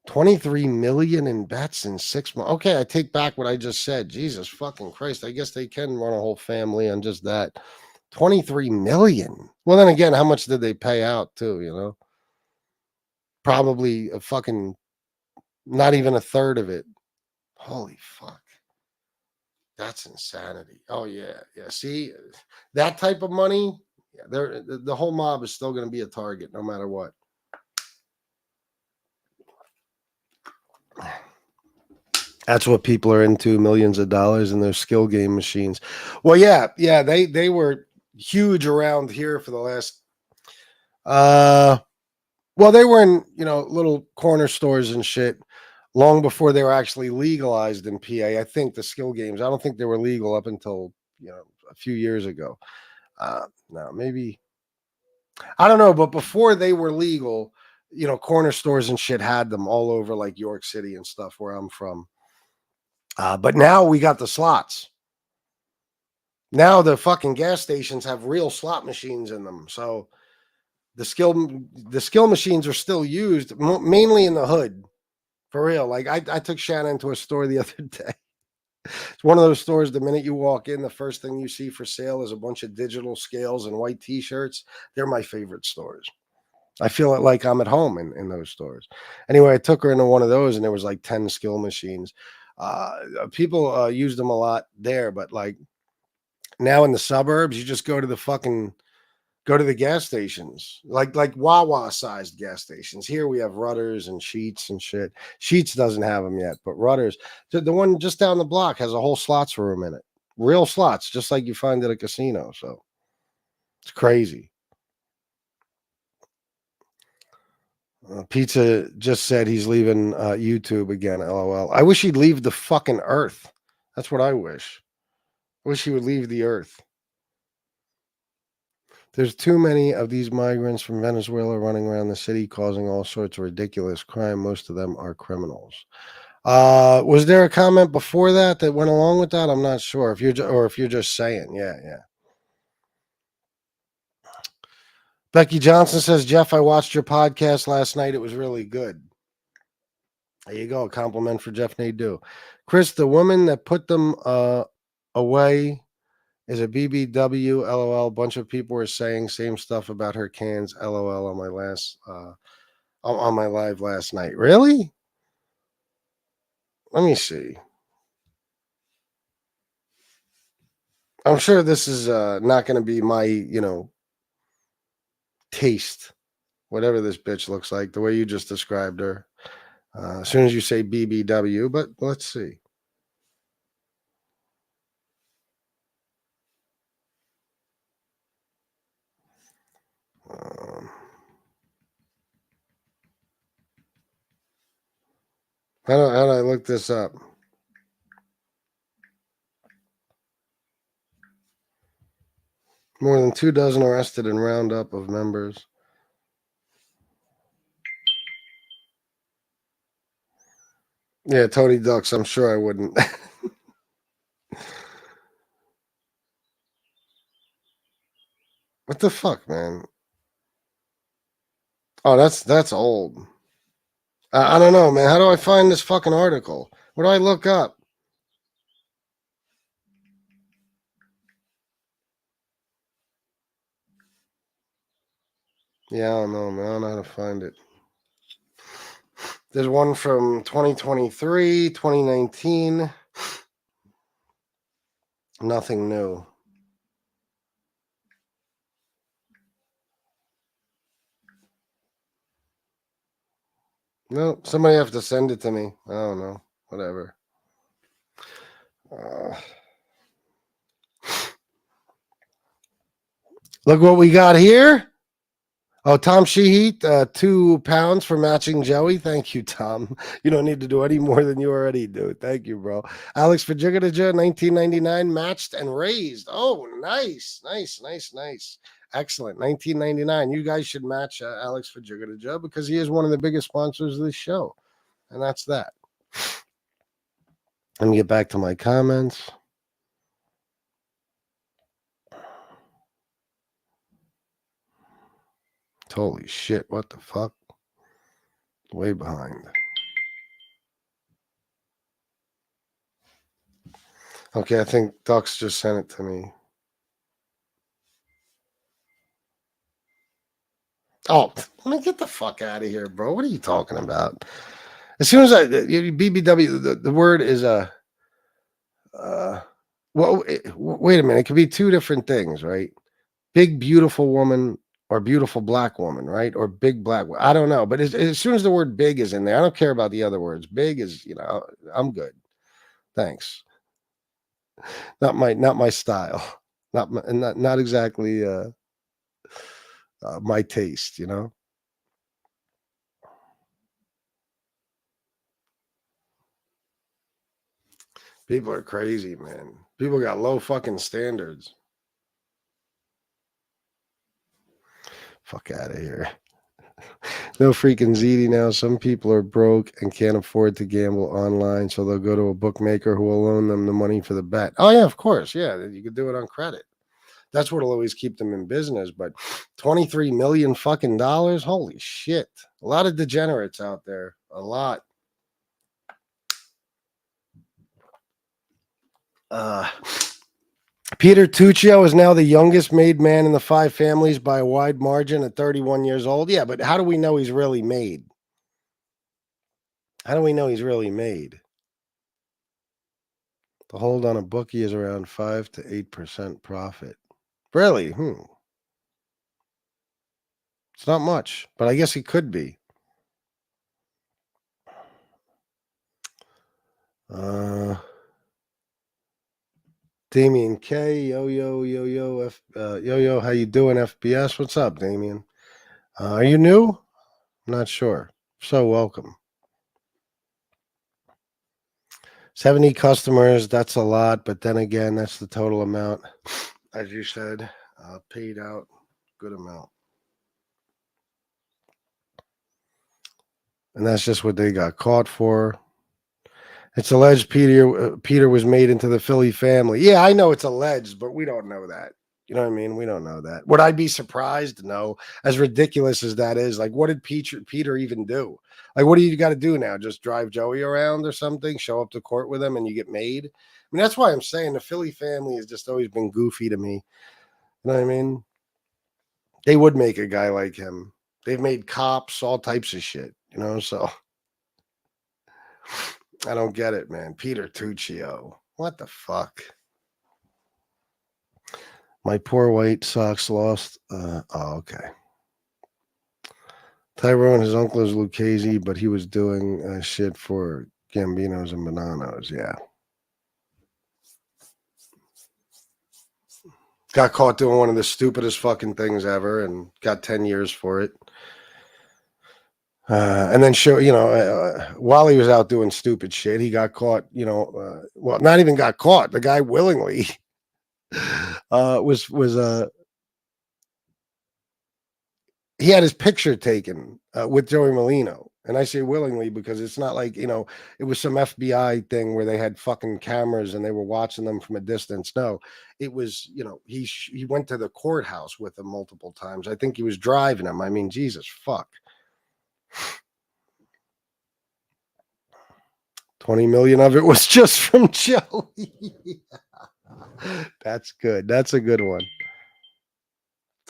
$23 million in bets in 6 months. Okay, I take back what I just said. Jesus fucking Christ. I guess they can run a whole family on just that. 23 million. Well, then again, how much did they pay out too, you know? Probably a fucking not even a third of it. Holy fuck. That's insanity. Oh yeah. Yeah. See, that type of money, yeah, the whole mob is still going to be a target no matter what. That's what people are into, millions of dollars in their skill game machines. Well, yeah, they were huge around here for the last well, they were in, little corner stores and shit long before they were actually legalized in PA. I think the skill games, I don't think they were legal up until, a few years ago. No, maybe I don't know, but before they were legal, corner stores and shit had them all over like York City and stuff where I'm from. But now we got the slots. Now the fucking gas stations have real slot machines in them. So the skill machines are still used mainly in the hood. For real. Like I took Shannon to a store the other day. It's one of those stores, the minute you walk in, the first thing you see for sale is a bunch of digital scales and white t-shirts. They're my favorite stores. I feel like I'm at home in those stores. Anyway, I took her into one of those and there was like 10 skill machines. People use them a lot there, but like now in the suburbs, you just go to the gas stations, like Wawa sized gas stations. Here we have Rudders and Sheets and shit. Sheets doesn't have them yet, but Rudders, the one just down the block has a whole slots room in it. Real slots, just like you find at a casino. So it's crazy. Pizza just said he's leaving YouTube again. LOL. I wish he'd leave the fucking earth. That's what I wish. I wish he would leave the earth. There's too many of these migrants from Venezuela running around the city causing all sorts of ridiculous crime. Most of them are criminals. Was there a comment before that went along with that? I'm not sure if you're just saying. Yeah. Becky Johnson says, Jeff, I watched your podcast last night. It was really good. There you go. A compliment for Jeff Nadeau. Chris, the woman that put them away is a BBW, LOL. A bunch of people were saying same stuff about her cans, LOL, on my live last night. Really? Let me see. I'm sure this is not going to be my, taste, whatever this bitch looks like, the way you just described her. As soon as you say BBW, but let's see. How do I look this up? More than 24 arrested in roundup of members. Yeah, Tony Ducks. I'm sure I wouldn't. What the fuck, man? Oh, that's old. I don't know, man. How do I find this fucking article? What do I look up? Yeah, I don't know, man. I don't know how to find it. There's one from 2023, 2019. Nothing new. No, somebody have to send it to me. I don't know. Whatever. Look what we got here. Oh, Tom Sheehy, 2 pounds for matching Joey. Thank you, Tom. You don't need to do any more than you already do. Thank you, bro. Alex Fajigadaja, 1999, matched and raised. Oh, nice. Excellent. 1999. You guys should match Alex Fajigadaja because he is one of the biggest sponsors of this show. And that's that. Let me get back to my comments. Holy shit, what the fuck? Way behind. Okay, I think Dux just sent it to me. Oh, let me get the fuck out of here, bro. What are you talking about? As soon as BBW, the word is well, wait a minute. It could be two different things, right? Big, beautiful woman or beautiful black woman, right? Or big black. I don't know. But as soon as the word big is in there, I don't care about the other words. Big is, I'm good. Thanks. Not my style. Not exactly my taste, People are crazy, man. People got low fucking standards. Fuck out of here. No freaking ZD now. Some people are broke and can't afford to gamble online, so they'll go to a bookmaker who will loan them the money for the bet. Oh, yeah, of course. Yeah, you could do it on credit. That's what'll always keep them in business. But 23 million fucking dollars? Holy shit. A lot of degenerates out there. A lot. Peter Tuccio is now the youngest made man in the five families by a wide margin at 31 years old. Yeah, but how do we know he's really made? How do we know he's really made? The hold on a bookie is around 5 to 8% profit. Really? It's not much, but I guess he could be. Damien K, yo, how you doing, FBS? What's up, Damien? Are you new? I'm not sure. So welcome. 70 customers, that's a lot, but then again, that's the total amount, as you said, paid out, good amount. And that's just what they got caught for. It's alleged Peter was made into the Philly family. Yeah, I know it's alleged, but we don't know that. You know what I mean? We don't know that. Would I be surprised? No. As ridiculous as that is, like, what did Peter even do? Like, what do you got to do now? Just drive Joey around or something? Show up to court with him and you get made? I mean, that's why I'm saying the Philly family has just always been goofy to me. You know what I mean? They would make a guy like him. They've made cops, all types of shit, so I don't get it, man. Peter Tuccio. What the fuck? My poor White Sox lost. Okay. Tyrone, his uncle is Lucchese, but he was doing shit for Gambinos and Bananos. Yeah. Got caught doing one of the stupidest fucking things ever and got 10 years for it. And then while he was out doing stupid shit, he got caught, well, not even got caught. The guy willingly he had his picture taken with Joey Molino. And I say willingly because it's not like, it was some FBI thing where they had fucking cameras and they were watching them from a distance. No, it was, he went to the courthouse with them multiple times. I think he was driving them. I mean, Jesus, fuck. 20 million of it was just from Joey. That's good. That's a good one.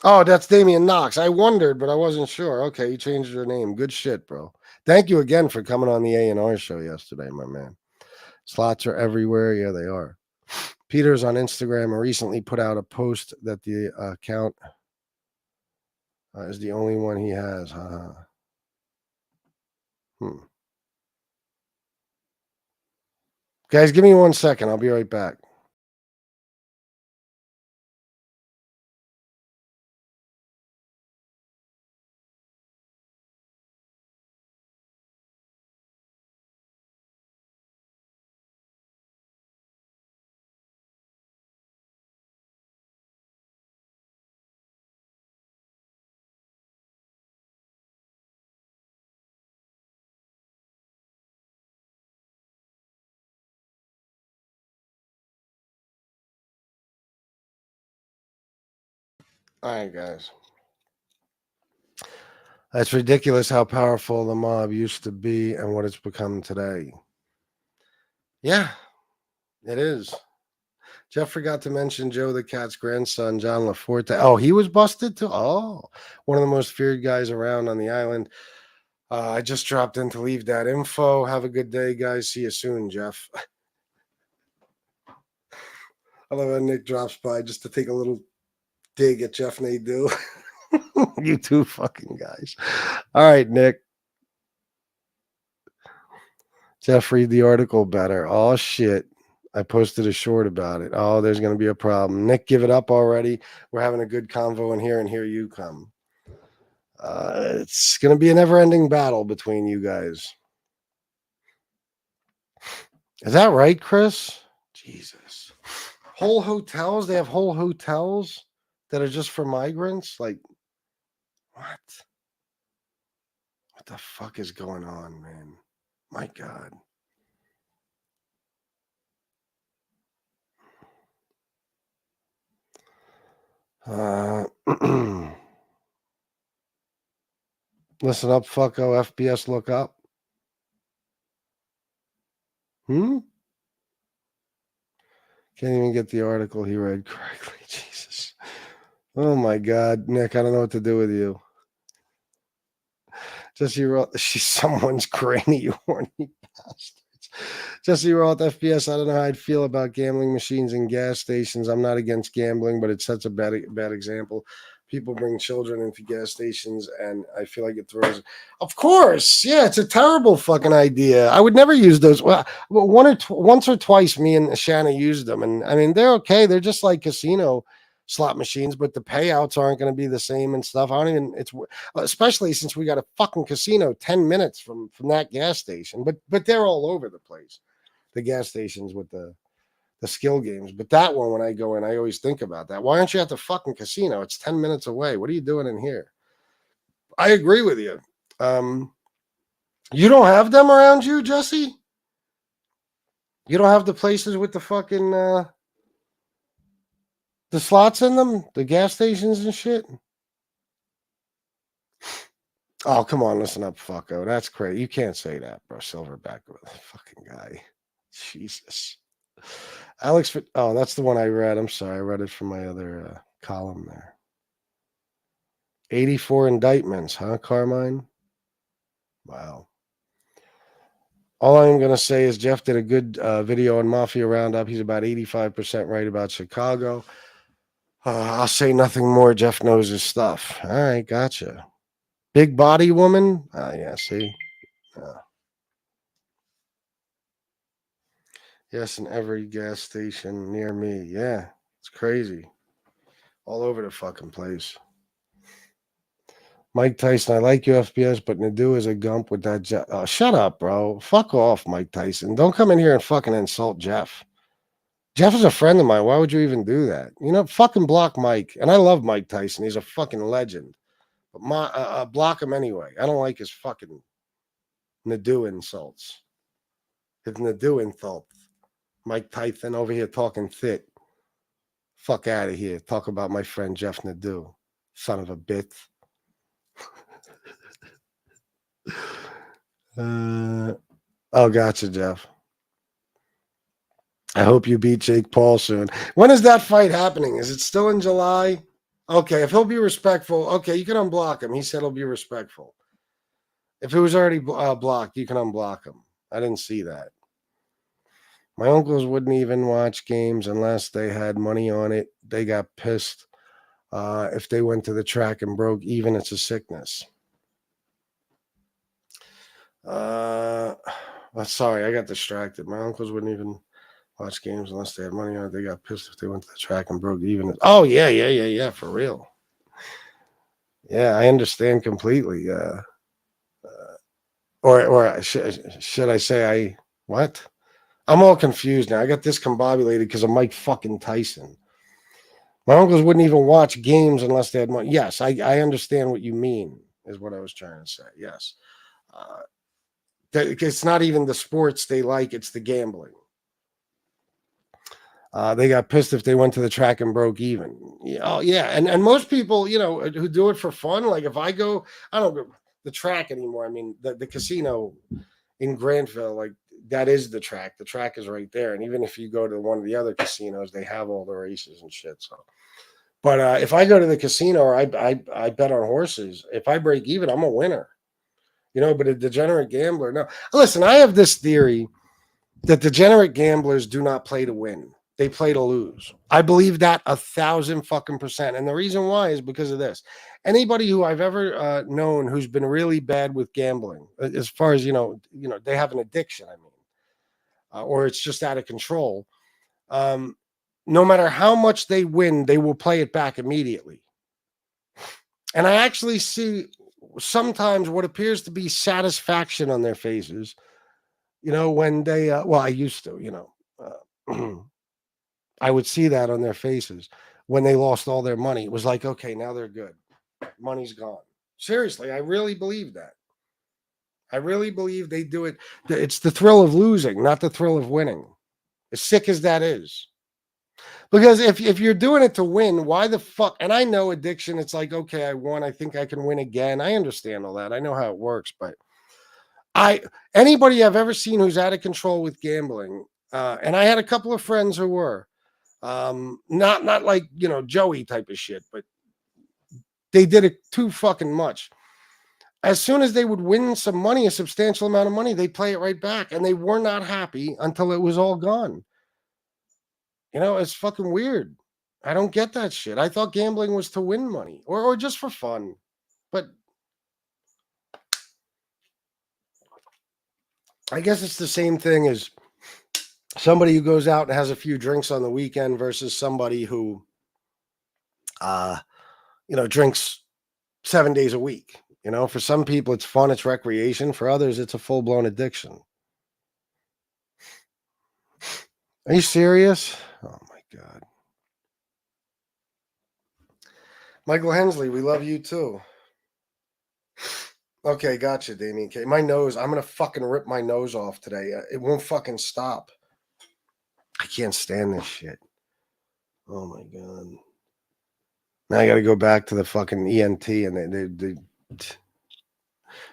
Oh, that's Damian Knox. I wondered, but I wasn't sure. Okay, you changed your name. Good shit, bro. Thank you again for coming on the A&R show yesterday, my man. Slots are everywhere. Yeah, they are. Peter's on Instagram recently put out a post that the account is the only one he has. Guys, give me 1 second. I'll be right back. All right, guys. It's ridiculous how powerful the mob used to be and what it's become today. Yeah, it is. Jeff forgot to mention Joe the Cat's grandson, John Laforte. Oh, he was busted too? Oh, one of the most feared guys around on the island. I just dropped in to leave that info. Have a good day, guys. See you soon, Jeff. I love how Nick drops by just to take a little dig at Jeff Nadeau. You two fucking guys. All right, Nick. Jeff, read the article better. Oh, shit. I posted a short about it. Oh, there's going to be a problem. Nick, give it up already. We're having a good convo in here, and here you come. It's going to be a never-ending battle between you guys. Is that right, Chris? Jesus. Whole hotels? They have whole hotels that are just for migrants? Like, what? What the fuck is going on, man? My God. Listen up, fucko. FBS, look up. Can't even get the article he read correctly. Jesus. Oh my God, Nick, I don't know what to do with you. Jesse wrote, she's someone's granny, you horny bastards. Jesse wrote, FBS, I don't know how I'd feel about gambling machines and gas stations. I'm not against gambling, but it sets a bad example. People bring children into gas stations, and I feel like it throws. Of course, yeah, it's a terrible fucking idea. I would never use those. Well, once or twice, me and Shanna used them, and I mean they're okay. They're just like casino slot machines, but the payouts aren't going to be the same and stuff. I don't even. It's especially since we got a fucking casino 10 minutes from that gas station, but they're all over the place. The gas stations with the skill games. But that one, when I go in, I always think about that. Why aren't you at the fucking casino? It's 10 minutes away. What are you doing in here? I agree with you. You don't have them around you, Jesse? You don't have the places with the fucking the slots in them? The gas stations and shit? Oh, come on, listen up, fucko. That's crazy. You can't say that, bro. Silverback, fucking guy. Jesus. Alex, oh, that's the one I read. I'm sorry. I read it from my other column there. 84 indictments, huh, Carmine? Wow. All I'm going to say is Jeff did a good video on Mafia Roundup. He's about 85% right about Chicago. I'll say nothing more. Jeff knows his stuff. All right, gotcha. Big body woman? Yeah, see? Yes, in every gas station near me. Yeah, it's crazy. All over the fucking place. Mike Tyson, I like you, FBS, but Nadu is a gump with that. Oh, shut up, bro. Fuck off, Mike Tyson. Don't come in here and fucking insult Jeff. Jeff is a friend of mine. Why would you even do that? You know, fucking block Mike. And I love Mike Tyson. He's a fucking legend. But block him anyway. I don't like his fucking Nadu insults. His Nadu insult. Mike Tyson over here talking thick. Fuck out of here. Talk about my friend Jeff Nadu. Son of a bitch. Oh, gotcha, Jeff. I hope you beat Jake Paul soon. When is that fight happening? Is it still in July? Okay, if he'll be respectful, okay, you can unblock him. He said he'll be respectful. If it was already blocked, you can unblock him. I didn't see that. My uncles wouldn't even watch games unless they had money on it. They got pissed if they went to the track and broke even. It's a sickness. Sorry, I got distracted. My uncles wouldn't even watch games unless they had money on it. They got pissed if they went to the track and broke even. Oh, yeah, for real. Yeah, I understand completely. Or should I say what? I'm all confused now. I got discombobulated because of Mike fucking Tyson. My uncles wouldn't even watch games unless they had money. Yes, I understand what you mean, is what I was trying to say. Yes. It's not even the sports they like, it's the gambling. They got pissed if they went to the track and broke even. Oh, yeah. And most people, you know, who do it for fun, like if I go, I don't go the track anymore. I mean, the casino in Granville, like that is the track. The track is right there. And even if you go to one of the other casinos, they have all the races and shit. So, but if I go to the casino or I bet on horses, if I break even, I'm a winner. You know, but a degenerate gambler, no. Listen, I have this theory that degenerate gamblers do not play to win. They play to lose. I believe that 1,000% And the reason why is because of this. Anybody who I've ever known who's been really bad with gambling, as far as, they have an addiction, I mean, or it's just out of control. No matter how much they win, they will play it back immediately. And I actually see sometimes what appears to be satisfaction on their faces, when they, I used to, I would see that on their faces when they lost all their money. It was like, okay, now they're good. Money's gone. Seriously, I really believe that. I really believe they do it. It's the thrill of losing, not the thrill of winning. As sick as that is. Because if you're doing it to win, why the fuck? And I know addiction, it's like, okay, I won. I think I can win again. I understand all that. I know how it works. But anybody I've ever seen who's out of control with gambling, and I had a couple of friends who were, not like, Joey type of shit, but they did it too fucking much. As soon as they would win some money, a substantial amount of money, they'd play it right back. And they were not happy until it was all gone. It's fucking weird. I don't get that shit. I thought gambling was to win money or just for fun. But I guess it's the same thing as somebody who goes out and has a few drinks on the weekend versus somebody who, drinks 7 days a week. For some people, it's fun, it's recreation. For others, it's a full-blown addiction. Are you serious? Oh, my God. Michael Hensley, we love you, too. Okay, gotcha, Damien K. My nose, I'm going to fucking rip my nose off today. It won't fucking stop. I can't stand this shit. Oh, my God. Now I got to go back to the fucking ENT, and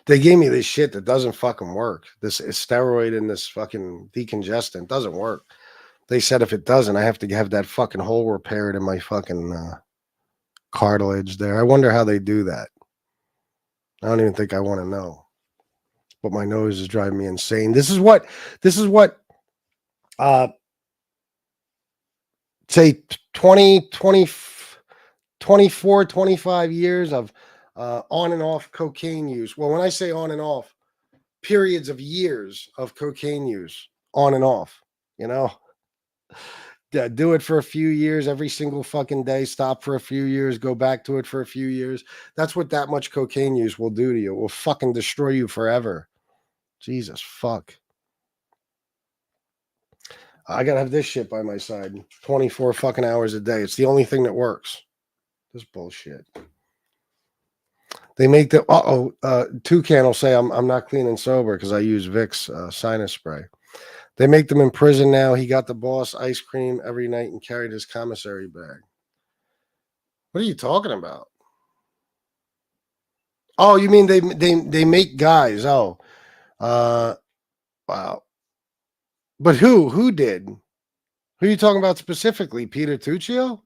they gave me this shit that doesn't fucking work. This steroid and this fucking decongestant doesn't work. They said if it doesn't, I have to have that fucking hole repaired in my fucking cartilage there. I wonder how they do that. I don't even think I want to know. But my nose is driving me insane. This is what say 20, 20, 24, 25 years of on and off cocaine use. Well, when I say on and off, periods of years of cocaine use, on and off, do it for a few years, every single fucking day, stop for a few years, go back to it for a few years. That's what that much cocaine use will do to you. It will fucking destroy you forever. Jesus, fuck. I gotta have this shit by my side 24 fucking hours a day. It's the only thing that works. This bullshit. They make the Toucan will say I'm not clean and sober because I use Vicks sinus spray. They make them in prison now. He got the boss ice cream every night and carried his commissary bag. What are you talking about? Oh, you mean they make guys? Oh, wow. But who did? Who are you talking about specifically? Peter Tuccio?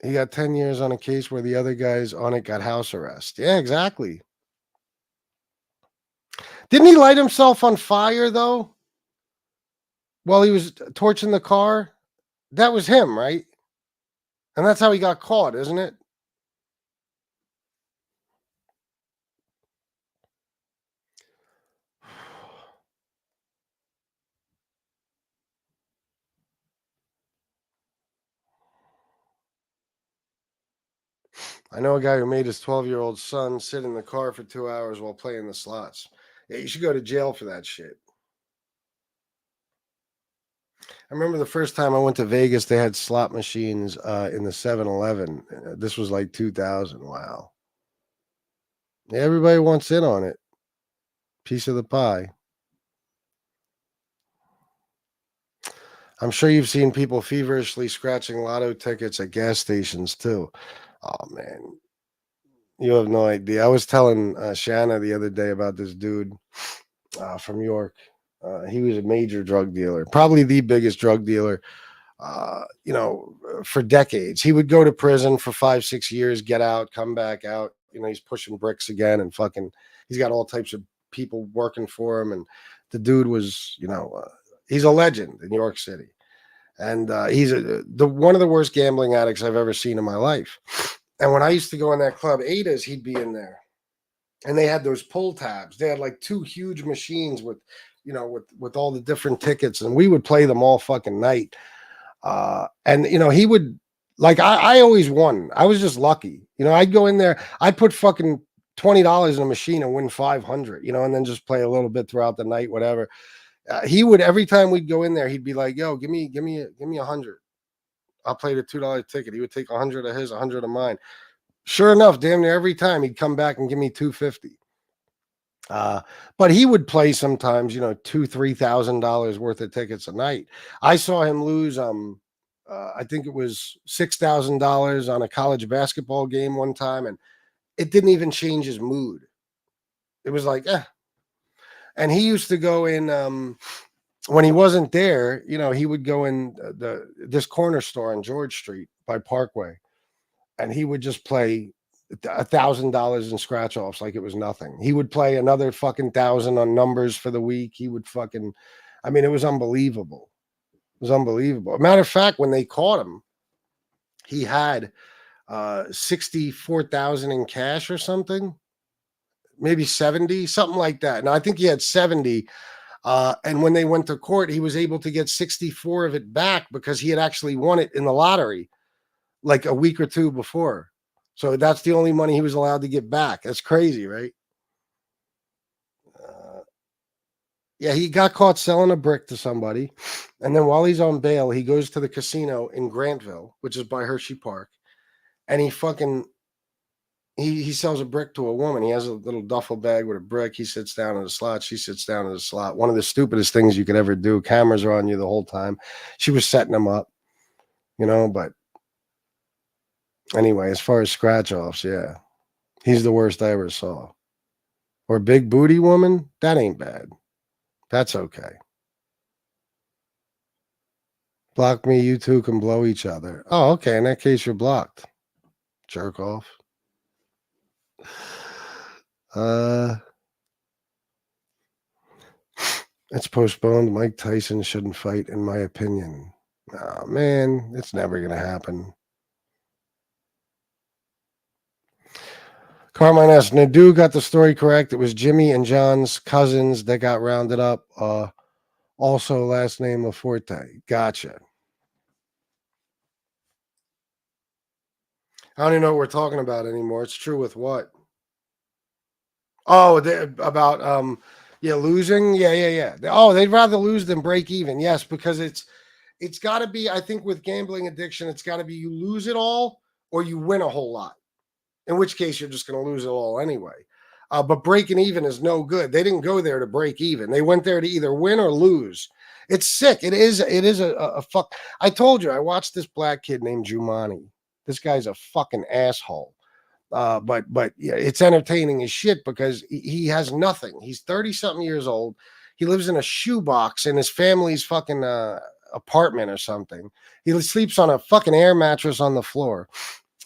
He got 10 years on a case where the other guys on it got house arrest. Yeah, exactly. Didn't he light himself on fire, though? While he was torching the car? That was him, right? And that's how he got caught, isn't it? I know a guy who made his 12-year-old son sit in the car for 2 hours while playing the slots. Yeah, you should go to jail for that shit. I remember the first time I went to Vegas, they had slot machines in the 7-Eleven. This was like 2000. Wow. Yeah, everybody wants in on it. Piece of the pie. I'm sure you've seen people feverishly scratching lotto tickets at gas stations too. Oh, man. You have no idea. I was telling Shanna the other day about this dude. from York. He was a major drug dealer, probably the biggest drug dealer, for decades. He would go to prison for 5-6 years, get out, come back out. He's pushing bricks again and he's got all types of people working for him. And the dude was, he's a legend in New York City. And he's one of the worst gambling addicts I've ever seen in my life. And when I used to go in that club, Ada's, he'd be in there. And they had those pull tabs. They had like 2 huge machines with all the different tickets. And we would play them all fucking night. And he would, like, I always won. I was just lucky. I'd go in there. I'd put fucking $20 in a machine and win 500, and then just play a little bit throughout the night, whatever. He would, every time we'd go in there, he'd be like, yo, give me 100. I'll play the $2 ticket. He would take 100 of his, 100 of mine. Sure enough, damn near every time he'd come back and give me $250. But he would play sometimes, $2,000-$3,000 worth of tickets a night. I saw him lose, I think it was $6,000 on a college basketball game one time, and it didn't even change his mood. It was like, And he used to go in, when he wasn't there, he would go in this corner store on George Street by Parkway, and he would just play $1,000 in scratch offs like it was nothing. He would play another fucking 1,000 on numbers for the week. He would it was unbelievable. It was unbelievable. Matter of fact, when they caught him, he had 64,000 in cash or something, maybe 70, something like that. Now I think he had 70. And when they went to court, he was able to get 64 of it back because he had actually won it in the lottery like a week or two before. So that's the only money he was allowed to get back. That's crazy, right? Yeah, he got caught selling a brick to somebody. And then while he's on bail, he goes to the casino in Grantville, which is by Hershey Park. And he sells a brick to a woman. He has a little duffel bag with a brick. He sits down in the slot. She sits down in the slot. One of the stupidest things you could ever do. Cameras are on you the whole time. She was setting him up, but anyway, as far as scratch offs, yeah, he's the worst I ever saw. Or big booty woman, that ain't bad. That's okay. Block me, you two can blow each other. Oh, okay. In that case, you're blocked. Jerk off. It's postponed. Mike Tyson shouldn't fight, in my opinion. Oh, man, it's never going to happen. Carmine asks, Nadu got the story correct. It was Jimmy and John's cousins that got rounded up. Also, last name Laforte. Gotcha. I don't even know what we're talking about anymore. It's true with what? Oh, about losing. Yeah. Oh, they'd rather lose than break even. Yes, because it's got to be. I think with gambling addiction, it's got to be you lose it all or you win a whole lot. In which case, you're just going to lose it all anyway. But breaking even is no good. They didn't go there to break even. They went there to either win or lose. It's sick. It is a fuck. I told you, I watched this black kid named Jumani. This guy's a fucking asshole. But yeah, it's entertaining as shit because he has nothing. He's 30-something years old. He lives in a shoebox in his family's fucking apartment or something. He sleeps on a fucking air mattress on the floor.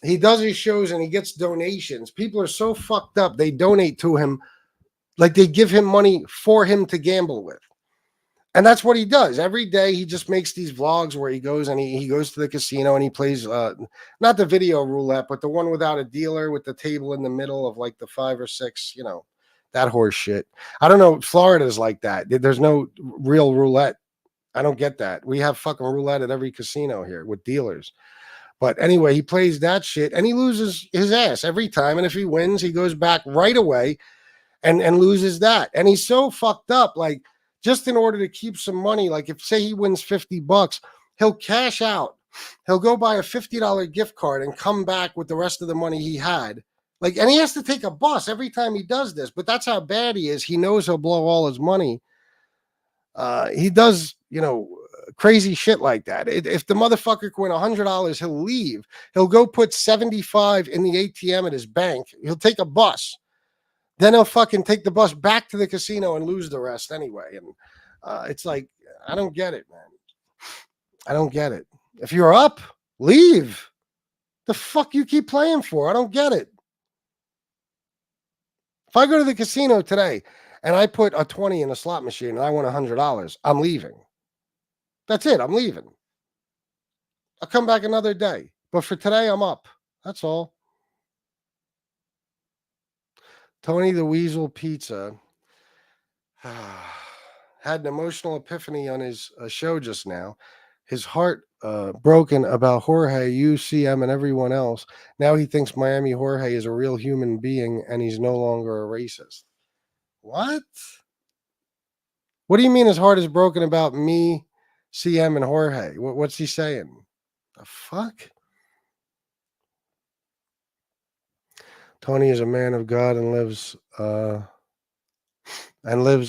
He does his shows and he gets donations. People are so fucked up. They donate to him. Like they give him money for him to gamble with. And that's what he does. Every day he just makes these vlogs where he goes and he goes to the casino and he plays, not the video roulette, but the one without a dealer with the table in the middle of like the 5 or 6, that horse shit. I don't know. Florida's like that. There's no real roulette. I don't get that. We have fucking roulette at every casino here with dealers. But anyway, he plays that shit and he loses his ass every time. And if he wins, he goes back right away and loses that. And he's so fucked up, like just in order to keep some money. Like if say he wins $50, he'll cash out. He'll go buy a $50 gift card and come back with the rest of the money he had. Like, and he has to take a bus every time he does this. But that's how bad he is. He knows he'll blow all his money. He does, crazy shit like that. If the motherfucker can win $100, he'll leave. He'll go put 75 in the ATM at his bank. He'll take a bus. Then he'll fucking take the bus back to the casino and lose the rest anyway. And it's like, I don't get it, man. I don't get it. If you're up, leave. The fuck you keep playing for? I don't get it. If I go to the casino today and I put a 20 in a slot machine and I won $100, I'm leaving. That's it. I'm leaving. I'll come back another day. But for today, I'm up. That's all. Tony the Weasel Pizza had an emotional epiphany on his show just now. His heart broken about Jorge, UCM, and everyone else. Now he thinks Miami Jorge is a real human being and he's no longer a racist. What? What do you mean his heart is broken about me, CM, and Jorge? What's he saying? The fuck? Tony is a man of God and lives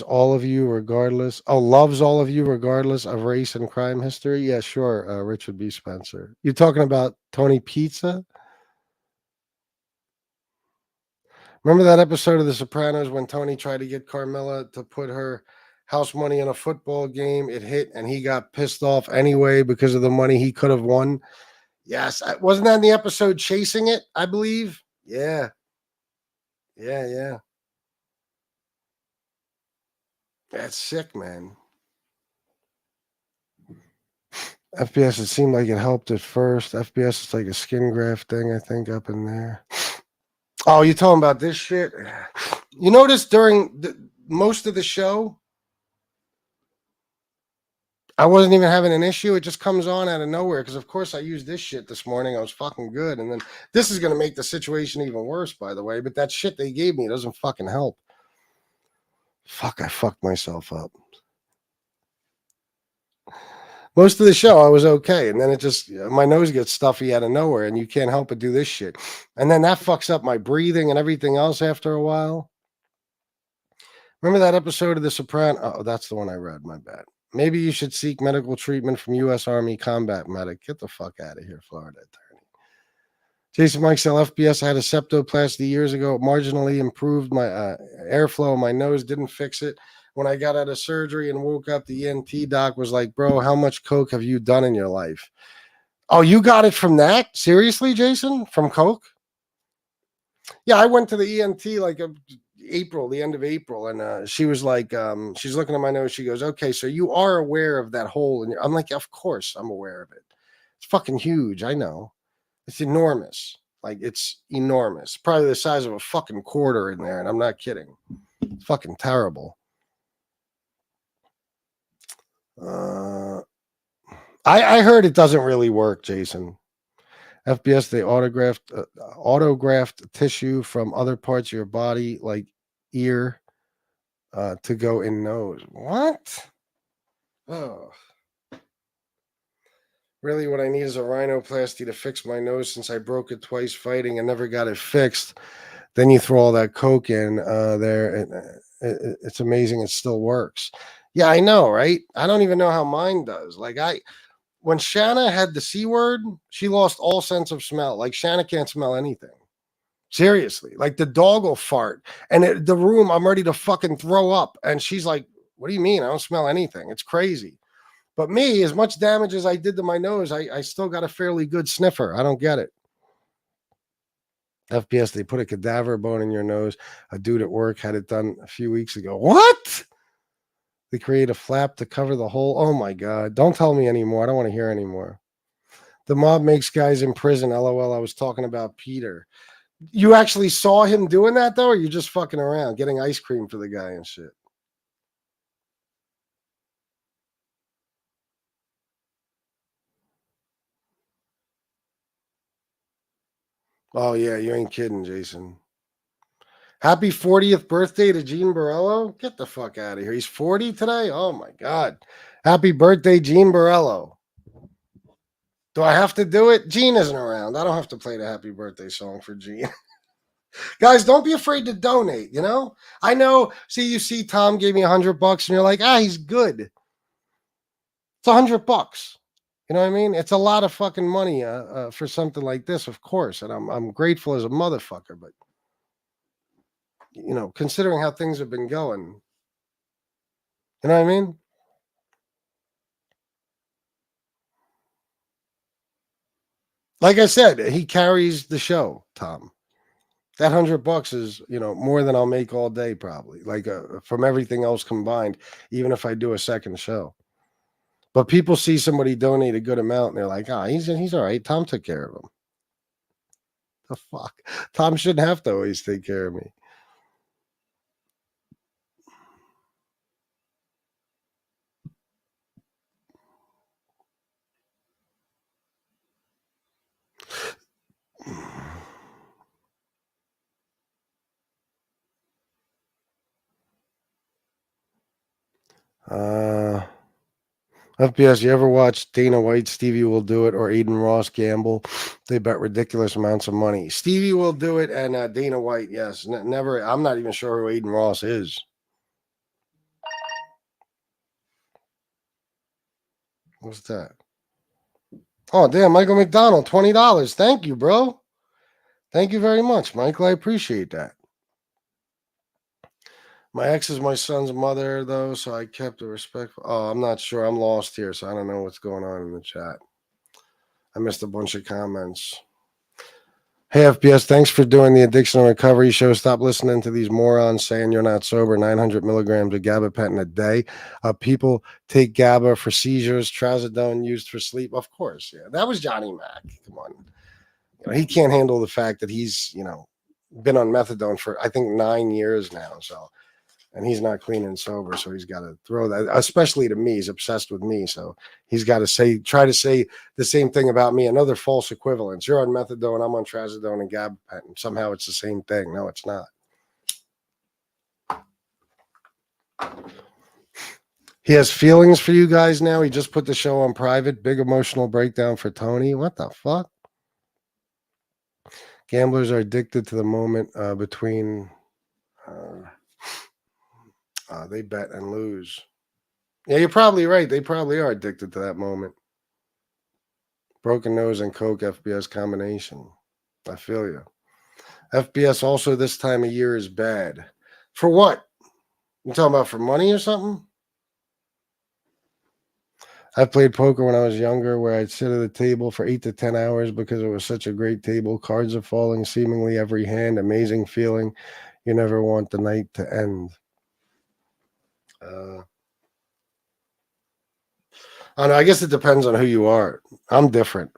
all of you regardless. Oh, loves all of you regardless of race and crime history. Yeah, sure. Richard B. Spencer. You're talking about Tony Pizza? Remember that episode of The Sopranos when Tony tried to get Carmela to put her house money in a football game? It hit and he got pissed off anyway because of the money he could have won. Yes. Wasn't that in the episode Chasing It, I believe? Yeah. Yeah. That's sick, man. FBS, it seemed like it helped at first. FBS is like a skin graft thing, I think, up in there. Oh, you're talking about this shit? You notice during most of the show, I wasn't even having an issue. It just comes on out of nowhere because, of course, I used this shit this morning. I was fucking good. And then this is going to make the situation even worse, by the way. But that shit they gave me doesn't fucking help. Fuck, I fucked myself up. Most of the show, I was okay. And then it just, my nose gets stuffy out of nowhere and you can't help but do this shit. And then that fucks up my breathing and everything else after a while. Remember that episode of The Sopranos? Oh, that's the one I read. My bad. Maybe you should seek medical treatment from U.S. Army combat medic. Get the fuck out of here, Florida attorney. Jason Mike Sell FBS. I had a septoplasty years ago. It marginally improved my airflow in my nose. Didn't fix it. When I got out of surgery and woke up, the ENT doc was like, bro, how much coke have you done in your life? Oh, you got it from that? Seriously, Jason? From coke? Yeah, I went to the ENT like the end of April, and she was like, she's looking at my nose. She goes, okay, so you are aware of that hole in your... I'm like, of course I'm aware of it. It's fucking huge. I know. It's enormous. Like, it's enormous. Probably the size of a fucking quarter in there, and I'm not kidding. It's fucking terrible. I heard it doesn't really work, Jason. FBS, they autographed tissue from other parts of your body, like ear, to go in nose. What? Oh. Really, what I need is a rhinoplasty to fix my nose since I broke it twice fighting and never got it fixed. Then you throw all that coke in there. It's amazing it still works. Yeah, I know, right? I don't even know how mine does. Like when Shanna had the C word, she lost all sense of smell. Like Shanna can't smell anything. Seriously. Like the dog will fart. And the room, I'm ready to fucking throw up. And she's like, what do you mean? I don't smell anything. It's crazy. But me, as much damage as I did to my nose, I still got a fairly good sniffer. I don't get it. FBS, they put a cadaver bone in your nose. A dude at work had it done a few weeks ago. What? They create a flap to cover the hole. Oh my God. Don't tell me anymore. I don't want to hear anymore. The mob makes guys in prison. LOL. I was talking about Peter. You actually saw him doing that though, or you just fucking around getting ice cream for the guy and shit? Oh yeah, you ain't kidding, Jason. Happy 40th birthday to Gene Borello. Get the fuck out of here. He's 40 today? Oh, my God. Happy birthday, Gene Borello. Do I have to do it? Gene isn't around. I don't have to play the happy birthday song for Gene. Guys, don't be afraid to donate, you know? I know. You see Tom gave me $100 and you're like, he's good. It's $100. You know what I mean? It's a lot of fucking money for something like this, of course. And I'm grateful as a motherfucker, but considering how things have been going. You know what I mean? Like I said, he carries the show, Tom. That $100 is, more than I'll make all day, probably. Like from everything else combined, even if I do a second show. But people see somebody donate a good amount, and they're like, he's all right. Tom took care of him. The fuck? Tom shouldn't have to always take care of me. FBS, you ever watch Dana White, Stevie Will Do It, or Aiden Ross gamble? They bet ridiculous amounts of money. Stevie Will Do It and Dana White, yes. Never. I'm not even sure who Aiden Ross is. What's that? Oh, damn, Michael McDonald, $20. Thank you, bro. Thank you very much, Michael. I appreciate that. My ex is my son's mother, though, so I kept it respectful. Oh, I'm not sure. I'm lost here, so I don't know what's going on in the chat. I missed a bunch of comments. Hey, FBS, thanks for doing the addiction and recovery show. Stop listening to these morons saying you're not sober. 900 milligrams of gabapentin a day. People take GABA for seizures, trazodone used for sleep. Of course, yeah. That was Johnny Mac. Come on. He can't handle the fact that he's, been on methadone for, I think, 9 years now. So, and he's not clean and sober. So he's got to throw that, especially to me. He's obsessed with me. So he's got to try to say the same thing about me. Another false equivalence. You're on methadone. I'm on trazodone and gabapentin. Somehow it's the same thing. No, it's not. He has feelings for you guys now. He just put the show on private. Big emotional breakdown for Tony. What the fuck? Gamblers are addicted to the moment between they bet and lose. Yeah, you're probably right. They probably are addicted to that moment. Broken nose and Coke FBS combination. I feel you. FBS also this time of year is bad. For what? You talking about for money or something? I played poker when I was younger where I'd sit at a table for 8 to 10 hours because it was such a great table. Cards are falling seemingly every hand. Amazing feeling. You never want the night to end. I don't know, I guess it depends on who you are. I'm different.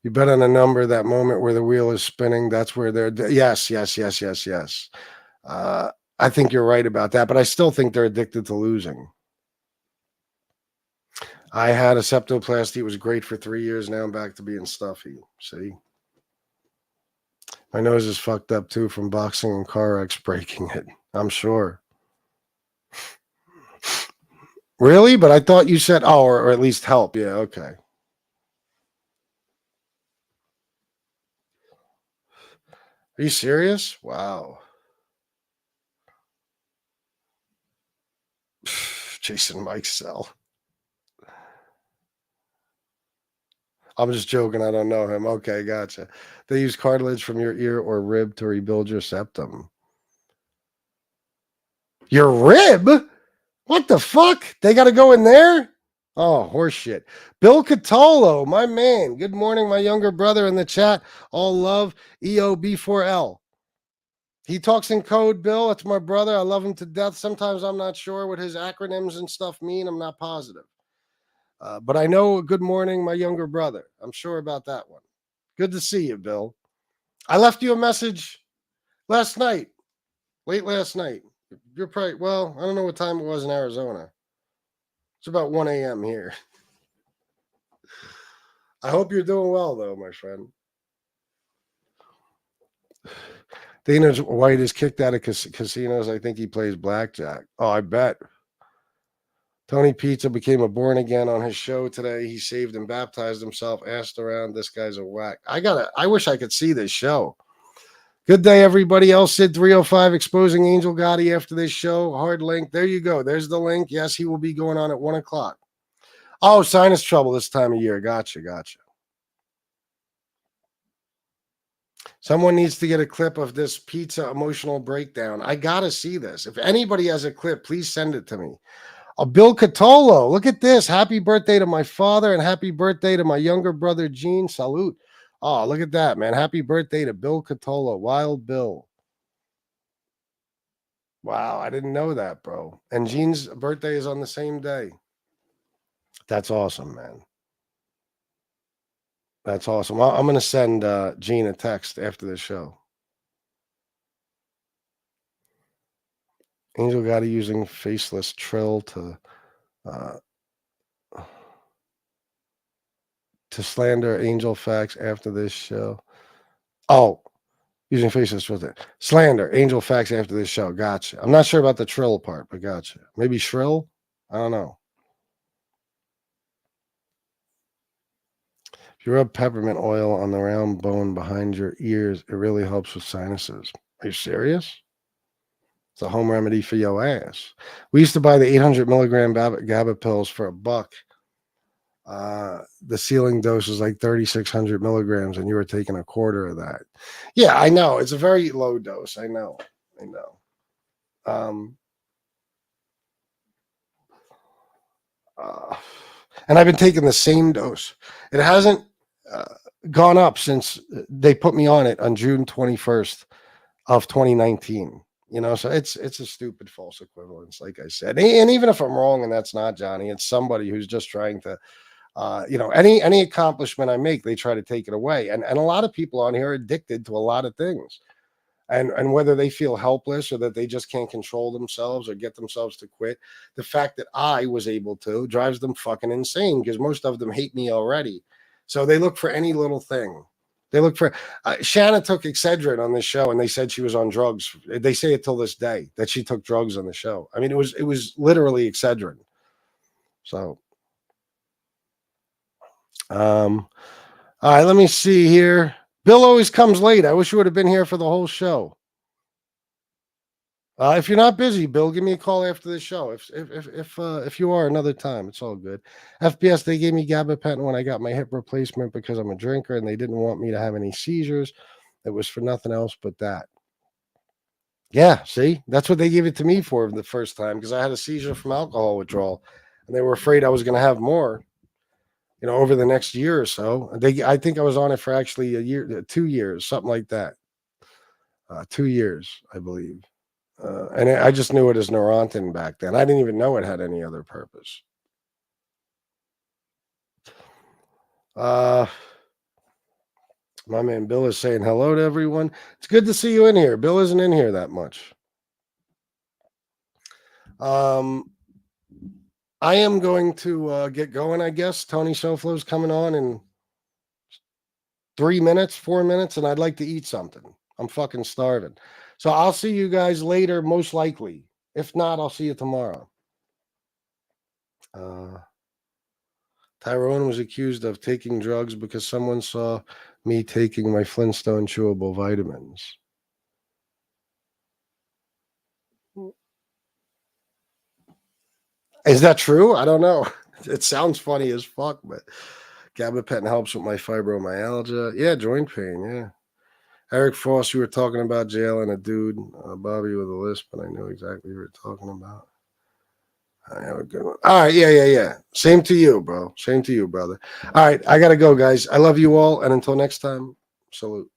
You bet on a number, that moment where the wheel is spinning, that's where they're... Yes. I think you're right about that, but I still think they're addicted to losing. I had a septoplasty. It was great for 3 years. Now I'm back to being stuffy. See? My nose is fucked up, too, from boxing and car wrecks breaking it. I'm sure. Really? But I thought you said, or at least help. Yeah, okay. Are you serious? Wow. Jason Mike Sell. I'm just joking. I don't know him. Okay, gotcha. They use cartilage from your ear or rib to rebuild your septum. Your rib? What the fuck? They got to go in there? Oh, horseshit. Bill Catolo, my man. Good morning, my younger brother in the chat. All love, EOB4L. He talks in code, Bill. That's my brother. I love him to death. Sometimes I'm not sure what his acronyms and stuff mean. I'm not positive. But I know good morning, my younger brother. I'm sure about that one. Good to see you, Bill. I left you a message last night, late last night. You're probably, well, I don't know what time it was in Arizona. It's about 1 a.m. here. I hope you're doing well, though, my friend. Dana White is kicked out of casinos. I think he plays blackjack. Oh, I bet. Tony Pizza became a born again on his show today. He saved and baptized himself, asked around. This guy's a whack. I wish I could see this show. Good day, everybody else. Sid 305 exposing Angel Gotti after this show. Hard link. There you go. There's the link. Yes, he will be going on at 1 o'clock. Oh, sinus trouble this time of year. Gotcha. Someone needs to get a clip of this pizza emotional breakdown. I gotta see this. If anybody has a clip, please send it to me. Bill Catolo, look at this. Happy birthday to my father and happy birthday to my younger brother, Gene. Salute. Oh, look at that, man. Happy birthday to Bill Catolo. Wild Bill. Wow, I didn't know that, bro. And Gene's birthday is on the same day. That's awesome, man. That's awesome. I'm going to send Gene a text after the show. Angel Gotti using faceless Trill to slander Angel Facts after this show. Oh, using faceless Trill to slander Angel Facts after this show. Gotcha. I'm not sure about the Trill part, but gotcha. Maybe Shrill? I don't know. If you rub peppermint oil on the round bone behind your ears, it really helps with sinuses. Are you serious? It's a home remedy for your ass. We used to buy the 800 milligram GABA pills for $1. The ceiling dose is like 3,600 milligrams, and you were taking a quarter of that. Yeah, I know. It's a very low dose. I know. And I've been taking the same dose. It hasn't gone up since they put me on it on June 21st of 2019. So it's a stupid false equivalence, like I said. And even if I'm wrong, and that's not Johnny, it's somebody who's just trying to, any accomplishment I make, they try to take it away. And a lot of people on here are addicted to a lot of things. And whether they feel helpless or that they just can't control themselves or get themselves to quit, the fact that I was able to drives them fucking insane, because most of them hate me already. So they look for any little thing. They look for Shanna took Excedrin on this show, and they said she was on drugs. They say it till this day that she took drugs on the show. I mean, it was literally Excedrin. So, all right, let me see here. Bill always comes late. I wish you would have been here for the whole show. If you're not busy, Bill, give me a call after the show. If you are, another time, it's all good. FBS, they gave me gabapentin when I got my hip replacement because I'm a drinker, and they didn't want me to have any seizures. It was for nothing else but that. Yeah, see, that's what they gave it to me for the first time, because I had a seizure from alcohol withdrawal, and they were afraid I was going to have more. Over the next year or so. I think I was on it for actually a year, 2 years, something like that. 2 years, I believe. And I just knew it as Neurontin back then. I didn't even know it had any other purpose. My man Bill is saying hello to everyone. It's good to see you in here. Bill isn't in here that much. I am going to get going, I guess. Tony Soflo's coming on in 3 minutes, 4 minutes, and I'd like to eat something. I'm fucking starving. So I'll see you guys later, most likely. If not, I'll see you tomorrow. Tyrone was accused of taking drugs because someone saw me taking my Flintstone chewable vitamins. Is that true? I don't know. It sounds funny as fuck, but gabapentin helps with my fibromyalgia. Yeah, joint pain, yeah. Eric Frost, you were talking about jail and a dude, Bobby with a lisp, but I knew exactly what you were talking about. I have a good one. All right, yeah. Same to you, bro. Same to you, brother. All right, I got to go, guys. I love you all, and until next time, salute.